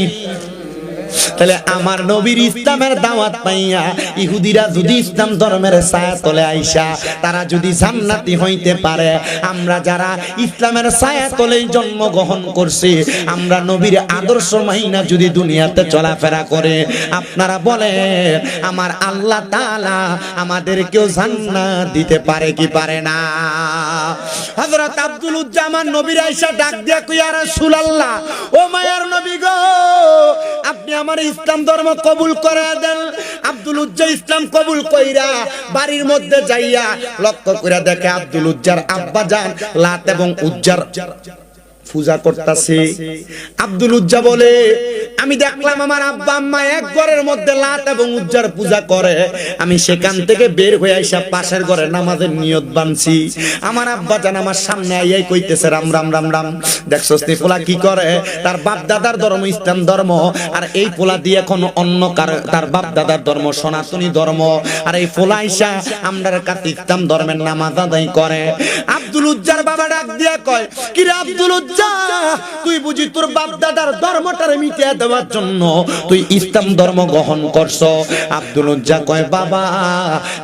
তাহলে আমার নবীর ইসলামের দাওয়াত পাইয়া ইহুদিরা যদি ইসলাম ধর্মের ছায়া তলে আইসা তারা যদি জান্নাতি হইতে পারে, আমরা যারা ইসলামের ছায়া তলে জন্মগ্রহণ করছি, আমরা নবীর আদর্শ মাইনা যদি দুনিয়াতে চলাফেরা করে, আপনারা বলে আমার আল্লাহ তাআলা আমাদেরকেও জান্নাত দিতে পারে কি পারে না? হযরত আব্দুল উজ্জামান নবীর আয়েশা ডাক দিয়া কই, ইয়া রাসূলুল্লাহ, ও মায়ার নবী গো, আপনি আমার ইসলাম ধর্ম কবুল করে দেন। আব্দুল উজ্জা ইসলাম কবুল কইরা বাড়ির মধ্যে যাইয়া লক্ষ্য করে দেখে আব্দুল উজ্জার আব্বা জান লাত এবং উজ্জার পূজা করতেছে। আব্দুল উজ্জা বলে, আমি দেখলাম আমার আব্বা আম্মা এক ঘরের মধ্যে লাত এবং উজ্জার পূজা করে, আমি সেখান থেকে বের হয়ে আইসা পাশের ঘরে নামাজের নিয়ত বানছি। আমার আব্বা জান আমার সামনে আইয়াই কইতেছে, রাম রাম রাম রাম, দেখছস নি পোলা কি করে? তার বাপ দাদার ধর্ম ইসলাম ধর্ম, আর এই পোলা দিয়ে এখন অন্য তার বাপ দাদার ধর্ম সনাতনী ধর্ম, আর এই পোলা আইসা আমরার কাছে ইসলাম ধর্মের নামাজ আদায় করে। আব্দুল উজ্জার বাবা ডাক দিয়া কয়, কি রে আব্দুল উজ্জা, তুই বুঝি তোর বাপ দাদার ধর্মটারে মিটিয়ে দেওয়ার জন্য তুই ইসলাম ধর্ম গ্রহণ করছো। আব্দুল উজ্জা কয় বাবা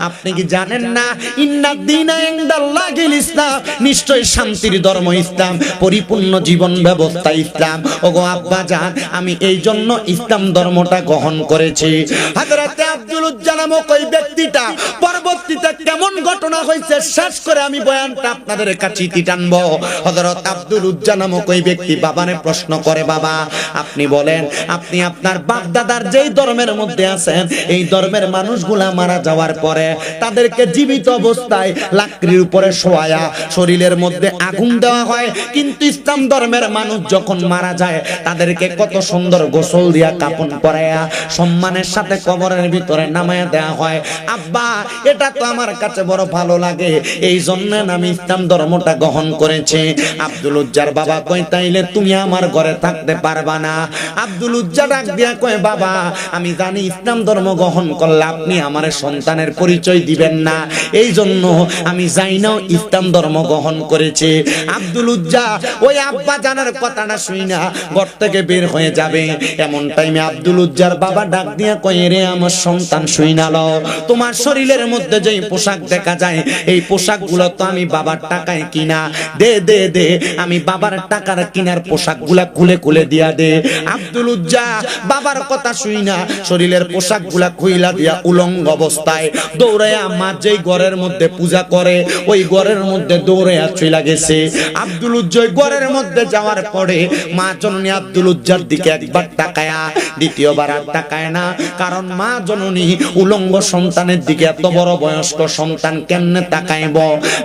আপনি কি জানেন না ইন্নাদ দীনা ইনদাল্লাহিল ইসলাম, নিশ্চয় শান্তির ধর্ম ইসলাম, পরিপূর্ণ জীবন ব্যবস্থা ইসলাম। ওগো আব্বা জান আমি এই জন্য ইসলাম ধর্মটা গ্রহণ করেছি। হযরতে আব্দুল উজ্জা নামক ওই ব্যক্তিটা পরবর্তীতে কেমন ঘটনা হয়েছে শেষ করে আমি বয়ানটা আপনাদের কাছে টানবো। হযরত আব্দুল উজ্জা নামক ওই ব্যক্তি বাবারে প্রশ্ন করে বাবা আপনি বলেন আপনি আপনার বাপ দাদার যেই ধর্মের মধ্যে আছেন এই ধর্মের মানুষগুলা মারা যাওয়ার পরে তাদেরকে জীবিত অবস্থায় লাকড়ির উপরে শোয়ায়া শরীরের মধ্যে আগুন দেওয়া হয়, কিন্তু ইসলাম ধর্মের মানুষ যখন মারা যায় তাদেরকে কত সুন্দর গোসল দিয়া কাফন পরায়া সম্মানের সাথে কবরের ভিতরে নামায়া দেওয়া হয়। আব্বা এটা তো আমার কাছে বড় ভালো লাগে, এই জন্য আমি ইসলাম ধর্মটা গ্রহণ করেছি। আব্দুল উজ্জার বাবা কয় তাইলে তুমি আমার ঘরে থাকতে পারবা না। আব্দুল উজ্জা ডাক দিয়া কয় বাবা আমি জানি ইসলাম ধর্ম গ্রহণ করলে আপনি আমার সন্তানের পরিচয় দিবেন না, এই জন্য আমি যাই না ইসলাম ধর্ম গ্রহণ করেছি। আব্দুল উজ্জা ওই আব্বা জানার কথাটা শুই না ঘর থেকে বের হয়ে যাবে, এমন টাইমে আব্দুল উজ্জার বাবা ডাক দিয়া কয় রে আমার সন্তান শুই না লও, তোমার শরীরের মধ্যে যেই পোশাক দেখা যায় এই পোশাকগুলো তো আমি বাবার টাকায় কিনা, দে দে দে আমি বাবার টাকার কিনার পোশাকগুলা খুলে খুলে দিয়া দে। আব্দুল উজ্জা বাবার কথা শুই না শরীরের পোশাকগুলা খুইলা দিয়া উলঙ্গ অবস্থায় দৌড়াইয়া মা যেই ঘরের মধ্যে পূজা করে ওই ঘরের মধ্যে দৌড়াইয়া চলে গেছে। আব্দুল উজ্জা ঘরের মধ্যে যাওয়ার পরে মা জননী আব্দুল উজ্জার দিকে একবার তাকায়া দ্বিতীয়বার আর তাকায় না, কারণ মা জননী উলঙ্গ সন্তানের দিকে এত বড় বয়স্ক সন্তান কেমনে তাকাইব।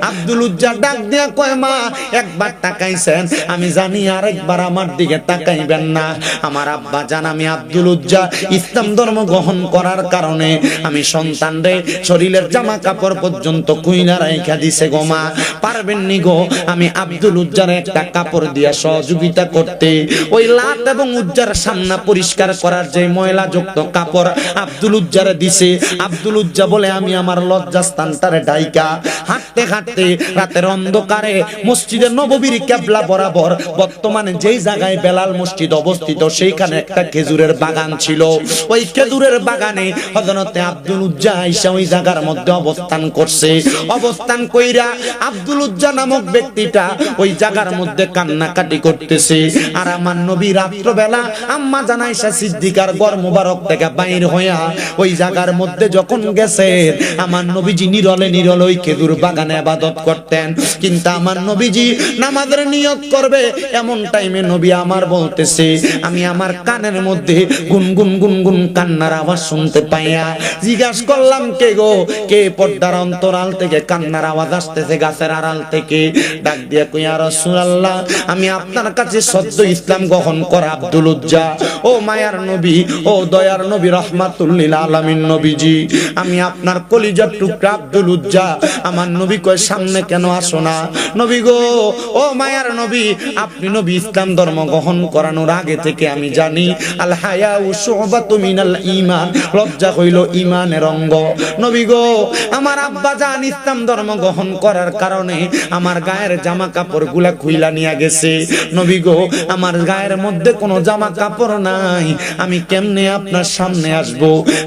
আব্দুল উজ্জা ডাক দিয়া কয় মা একবার তাকাইছেন আমি জানি আরেকবার আমার দিকে তাকাইবেন না। আমার আব্বা জান আমি আব্দুল উজ্জা ইসলাম ধর্ম গ্রহণ করার কারণে আমি সন্তানরে শরীরের জামা কাপড় পর্যন্ত কুইনা রাইখা দিছে গো মা, পারবেন নি গো আমি আব্দুল উজ্জার একটা কাপড় দিয়া সহযোগিতা করতে? ওই লাত এবং উজ্জার সামনা পরিষ্কার করার যে ময়লাযুক্ত কাপড় আব্দুল উজ্জারে দিছে। আব্দুল উজ্জা বলে আমি আমার লজ্জাস্থানটারে ঢাইকা হাঁটতে হাঁটতে রাতের অন্ধকারে মসজিদে নববীর কিবলা বরাবর বর্তমানে যেই জায়গায় বেলাল মসজিদ অবস্থিত সেইখানে একটা খেজুরের বাগান ছিল, ওই খেজুরের বাগানে হযরতে আব্দুল উজ্জা আয়েশা ওই জায়গার মধ্যে অবস্থান করছে। অবস্থান কইরা আব্দুল উজ্জা নামক ব্যক্তিটা ওই জায়গার মধ্যে কান্নাকাটি করতেছে। আর আমার নবী রাত্রবেলা আম্মা জান আয়েশা সিদ্দিকার ঘর মুবারক থেকে বাইর হইয়া ওই জায়গার মধ্যে যখন গেছে আমার নবীজি নিরলে নিরলে ওই খেজুর বাগানে ইবাদত করতেন, কিন্তু আমার নবীজি নামাজের নিয়ত করবে এমন টাইমে নবী আমার বলতেছে আমি আমার কানের মধ্যে গুনগুন গুনগুন কান্নার আওয়াজ শুনতে পাইয়া জিজ্ঞাসা করলাম কে গো, কে? পর্দার অন্তরাল থেকে কান্নার আওয়াজ আসতেছে গাছের আড়াল থেকে। ডাক দিয়া কই ইয়া রাসূলুল্লাহ আমি আপনার কাছে সদ্য ইসলাম গ্রহণ করা আব্দুল উজ্জা। ও মায়ার নবী, ও দয়ার নবী রাহমাতুল লিল আলামিন নবীজি, আমি আপনার কলিজার টুকরা আব্দুল উজ্জা। আমার নবী কয় সামনে কেন আসো না? নবী গো, ও মায়ার নবী আপনি নবী ইসলাম ধর্ম গ্রহণ করানোর আগে থেকে আমি জানি আল হায়াউ শুবাতু মিনাল ঈমান, লজ্জা হইল ঈমানের অঙ্গ। নবী গো আমার আব্বা জান ইসলাম ধর্ম গ্রহণ করার কারণে আমার গায়ের জামা কাপড়গুলা খুইলা নিয়ে গেছে। নবী গো আমার গায়ের মধ্যে কোনো জামা কাপড় নাই, আমি কেমনে আপনার সামনে আসব?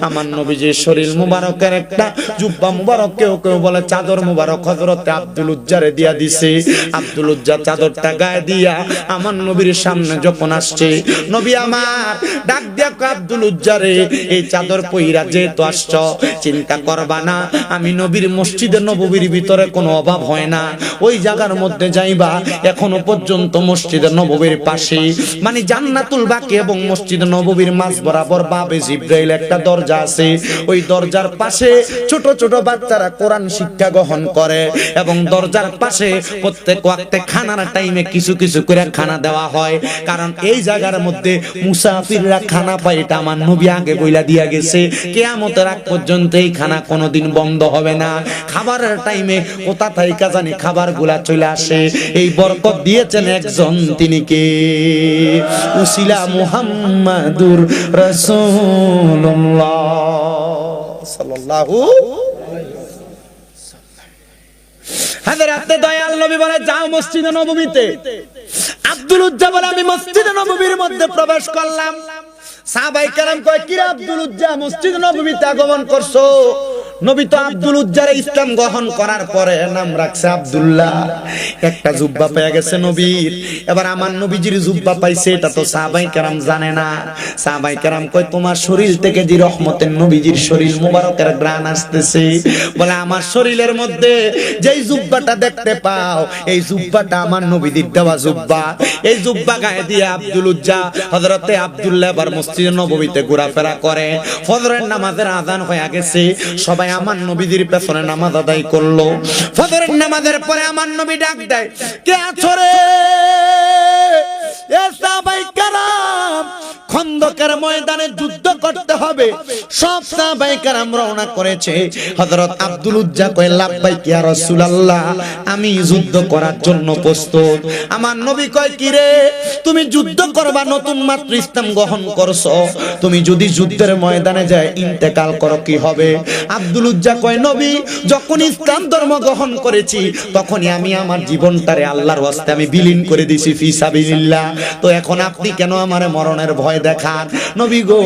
আমার নবীজির শরীর মুবারকের একটা জুব্বা মুবারক, কেউ কেউ বলে চাদর মুবারক হযরতে আব্দুল উজ্জারে দিয়া দিছে। আব্দুল উজ্জা চাদরটা গায়ে দিয়া আমার নবীর সামনে যখন আসছে নবী আমার ডাক দিয়া আব্দুল উজ্জারে এই চাদর পইরা যেহেতু আসছ চিন্তা করবা না, আমি নবীর মসজিদে নববীর ভিতরে কোনো অভাব হয় না, ওই জায়গার মধ্যে যাইবা। এখনো পর্যন্ত মসজিদে নববীর পাশে মানে জান্নাতুল বাকি এবং মসজিদে নববীর মাঝ বরাবর বাবে জিব্রাইল একটা দরজা আছে, ওই দরজার পাশে ছোট ছোট বাচ্চারা কোরআন শিক্ষা গ্রহণ করে এবং দরজার পাশে প্রত্যেক ওয়াক্তে খানার টাইমে কিছু কিছু করে খানা দেওয়া হয়, কারণ এই জায়গার মধ্যে মুসাফিররা খানা পায়, এটা আমার নবী আগে বইলা দিয়া গেছে। কিয়ামতের আগ পর্যন্ত এই খানা কোনোদিন বন্ধ হবে না। খাবারের টাইমে কোথা থেকে জানি খাবারগুলা চলে আসে। এই বরকত দিয়েছেন একজন, তিনি কে? উসিলা মুহাম্মাদুর রাসূলুল্লাহ সাল্লাল্লাহু হযরতে দয়াল নবী বলে যাও মসজিদে নববীতে। আব্দুল উজ্জা বলে আমি মসজিদে নববীর মধ্যে প্রবেশ করলাম। সাহাবায়ে কেরাম কয় কি রে আব্দুল উজ্জা মসজিদ নববীতে আগমন করছো? নবী তো আব্দুল উজ্জারে ইসলাম গ্রহণ করার পরে নাম রাখছে আব্দুল্লাহ। একটা জুব্বা পেয়ে গেছে নবীর, এবার আমার নবীজির জুব্বা পাইছে এটা তো সাহাবায়ে কেরাম জানে না। সাহাবায়ে কেরাম কয় তোমার শরীর থেকে যে রহমতের নবীজির শরীর মুবারকের ঘ্রাণ আসতেছে, বলে আমার শরীরের মধ্যে যেই জুব্বাটা দেখতে পাও এই জুব্বাটা আমার নবীজির দেওয়া জুব্বা। এই জুব্বা গায়ে দিয়ে আব্দুল উজ্জা হযরতে আব্দুল্লাহ এবার মসজিদে নববীতে ঘোরাফেরা করে। ফজরের নামাজের আযান হয়ে গেছে, সবাই আমার নবীজির পেছনে নামাজ আদায় করলো। ফজরের নামাজের পরে আমার নবী ডাক দেয়, কে আছো রে? এ সাহাবায়ে কেরাম, খন্দকের ময়দানে যুদ্ধ করতে হবে। সব সাহাবায়ে কেরাম রওনা করেছে। হযরত আব্দুল উজ্জা কয় লাব্বাইক ইয়া রাসূলুল্লাহ, আমি যুদ্ধ করার জন্য প্রস্তুত। আমার নবী কয় কি রে তুমি যুদ্ধ করবা? নতুন মাত্র ইসলাম গ্রহণ করছো, তুমি যদি যুদ্ধের ময়দানে যায় ইন্তেকাল করো কি হবে? আব্দুল উজ্জা কয় নবী যখন ইসলাম ধর্ম গ্রহণ করেছি তখনই আমি আমার জীবনটারে আল্লাহর ওয়াস্তে আমি বিলীন করে দিয়েছি ফি সাবিলিল্লাহ। তো এখন আপনি কেন আমারে মরণের ভয় দেখান? নবী গো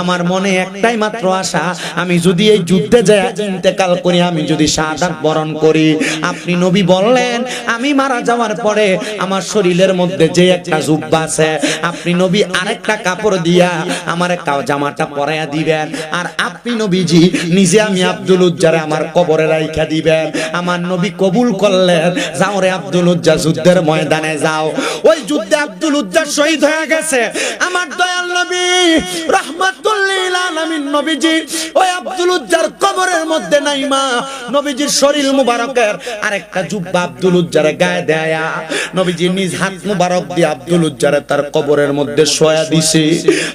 আমার মনে একটাই মাত্র আশা, আমি যদি এই যুদ্ধে যায় ইন্তেকাল করি, আমি যদি শাহাদাত বরণ করি। আপনি নবী বললেন আমি মারা যাওয়ার পরে আমার শরীরের মধ্যে যে একটা জুব্বা আছে আপনি নবী আরেকটা কাপড় দিয়া আমার জামাটা পরাইয়া দিবেন, আর আপনি নবীজি নিজে আমি আব্দুল উজ্জারে আমার কবরে রাইখা দিবেন। আমার নবী কবুল করলেন, যাও রে আব্দুল উজ্জা যুদ্ধের ময়দানে যাও। ওই যুদ্ধে আব্দুল উজ্জা শহীদ হয়ে গেছে। আমার দয়াল নবী রাহমাতুল লিল আলামিন নবীজি ওই আব্দুল উজ্জার কবরের মধ্যে নাইমা নবীজির শরীর মুবারকের আরেকটা জুব্বা আব্দুল উজ্জারে গায়ে দেয়া নবীজি নিজ হাত মুবারক দিয়ে আব্দুল উজ্জারে তার কবরের মধ্যে শোয়া দিছে।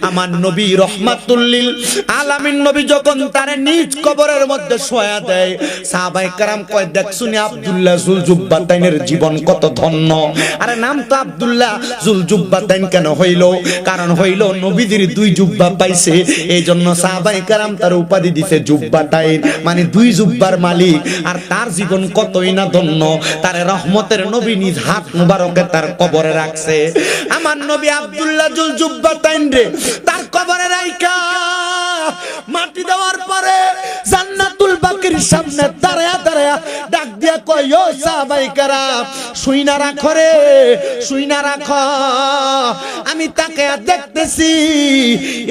আমার নবী রাহমাতুল লিল আলামিন নবী যখন তার নিজ কবরের মধ্যে শোয়া দেয়, সাহাবায়ে কেরাম কয় দেখছুনি আব্দুল্লাহ জুলজুব্বাতাইনের জীবন কত ধন্য। আরে নাম তো আব্দুল্লাহ জুলজুব্বাতাইন কেন হইল? কারণ হইল নবীজির দুই জুব্বা পাইছে, এই জন্য সাহাবায়ে কেরাম তার উপাধি দিছে জুব্বাতাইন, মানে দুই জুব্বার মালিক। আর তার জীবন কতই না ধন্য, তার রহমতের নবী নিজ হাত মুবারকে তার কবরে রাখছে। আমার নবী আব্দুল্লাহ জুলজুব্বাতাইন রে তার কবরে রাইখা মাটি দেওয়ার পরে জান্নাতুল বাকির সামনে দাঁড়ায়া দাঁড়ায়া ডাক দিয়া কয় ও সাহাবায়ে কেরাম শুইনা রাখো রে, শুইনা রাখো। আমি তাকে দেখতেছি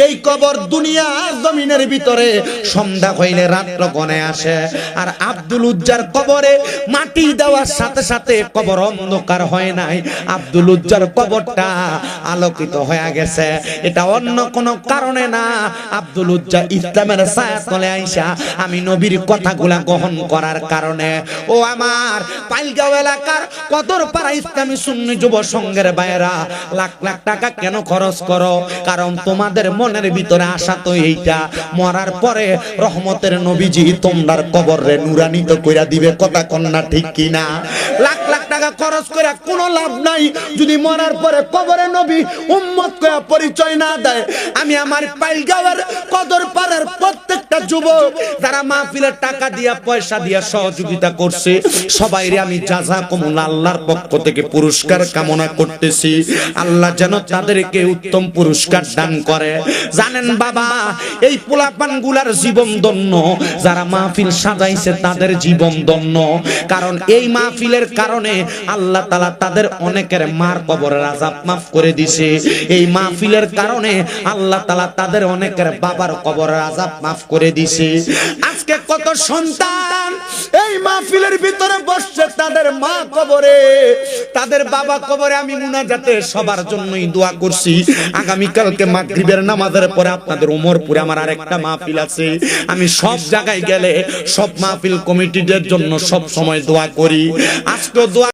এই কবর দুনিয়া জমিনের ভিতরে সন্ধ্যা হইলে রাত্র গনে আসে, আর আব্দুল উজ্জার কবরে মাটি দেওয়ার সাথে সাথে কবর অন্ধকার হয় নাই, আব্দুল উজ্জার কবরটা আলোকিত হয়ে গেছে। এটা অন্য কোনো কারণে না, আব্দুল উজ্জা ইসলামের ছায়াতলে আইসা আমি নবীর কথাগুলা গ্রহণ করার কারণে। ও আমার পাইলগাঁও এলাকার কদরপাড়া ইসলামী সুন্নি যুব সংঘের ভাইয়েরা, লাখ লাখ টাকা কেন খরচ করো? কারণ তোমাদের মনের ভিতরে আশা তো এইটা, মরার পরে রহমতের নবীজি তোমার কবরে নুরানিত কইরা দিবে। কথা কন্যা ঠিক কিনা? লাখ লাখ টাকা খরচ করে কোনো লাভ নাই যদি মরার পরে কবরে নবী উম্মত কয়া পরিচয় না দেয়। আমি আমার পাইলগাঁওয়ের কদরপাড়ার প্রত্যেকটা যুবক যারা মাহফিলের টাকা দিয়া পয়সা দিয়া সহযোগিতা করছে সবাইরে আমি জাযাকুমুল্লাহ আল্লাহর পক্ষ থেকে পুরস্কার কামনা করতেছি। আল্লাহ যেন তাদেরকে উত্তম পুরস্কার দান করে। জানেন বাবা এই পোলাপান গুলার জীবন ধন্য, যারা মাহফিল সাজাইছে তাদের জীবন ধন্য। কারণ এই মাহফিলের কারণে আল্লাহ তাআলা তাদের অনেকের মার কবরের আযাব মাফ করে দিয়েছে। এই মাহফিলের কারণে আল্লাহ তাআলা তাদের অনেকের বাবার কবরের আযাব মাফ করে দিয়েছে। আজকে কত সন্তান এই মাহফিলের ভিতরে বসছে, তাদের মা কবরে, তাদের বাবা কবরে। আমি মুনাজাতে সবার জন্যই দোয়া করছি। আগামী কালকে মাগরিবের নামাজের পরে আপনাদের ওমরপুরে আমার আরেকটা মাহফিল আছে। আমি সব জায়গায় গেলে সব মাহফিল কমিটিদের জন্য সব সময় দোয়া করি। আজকে দোয়া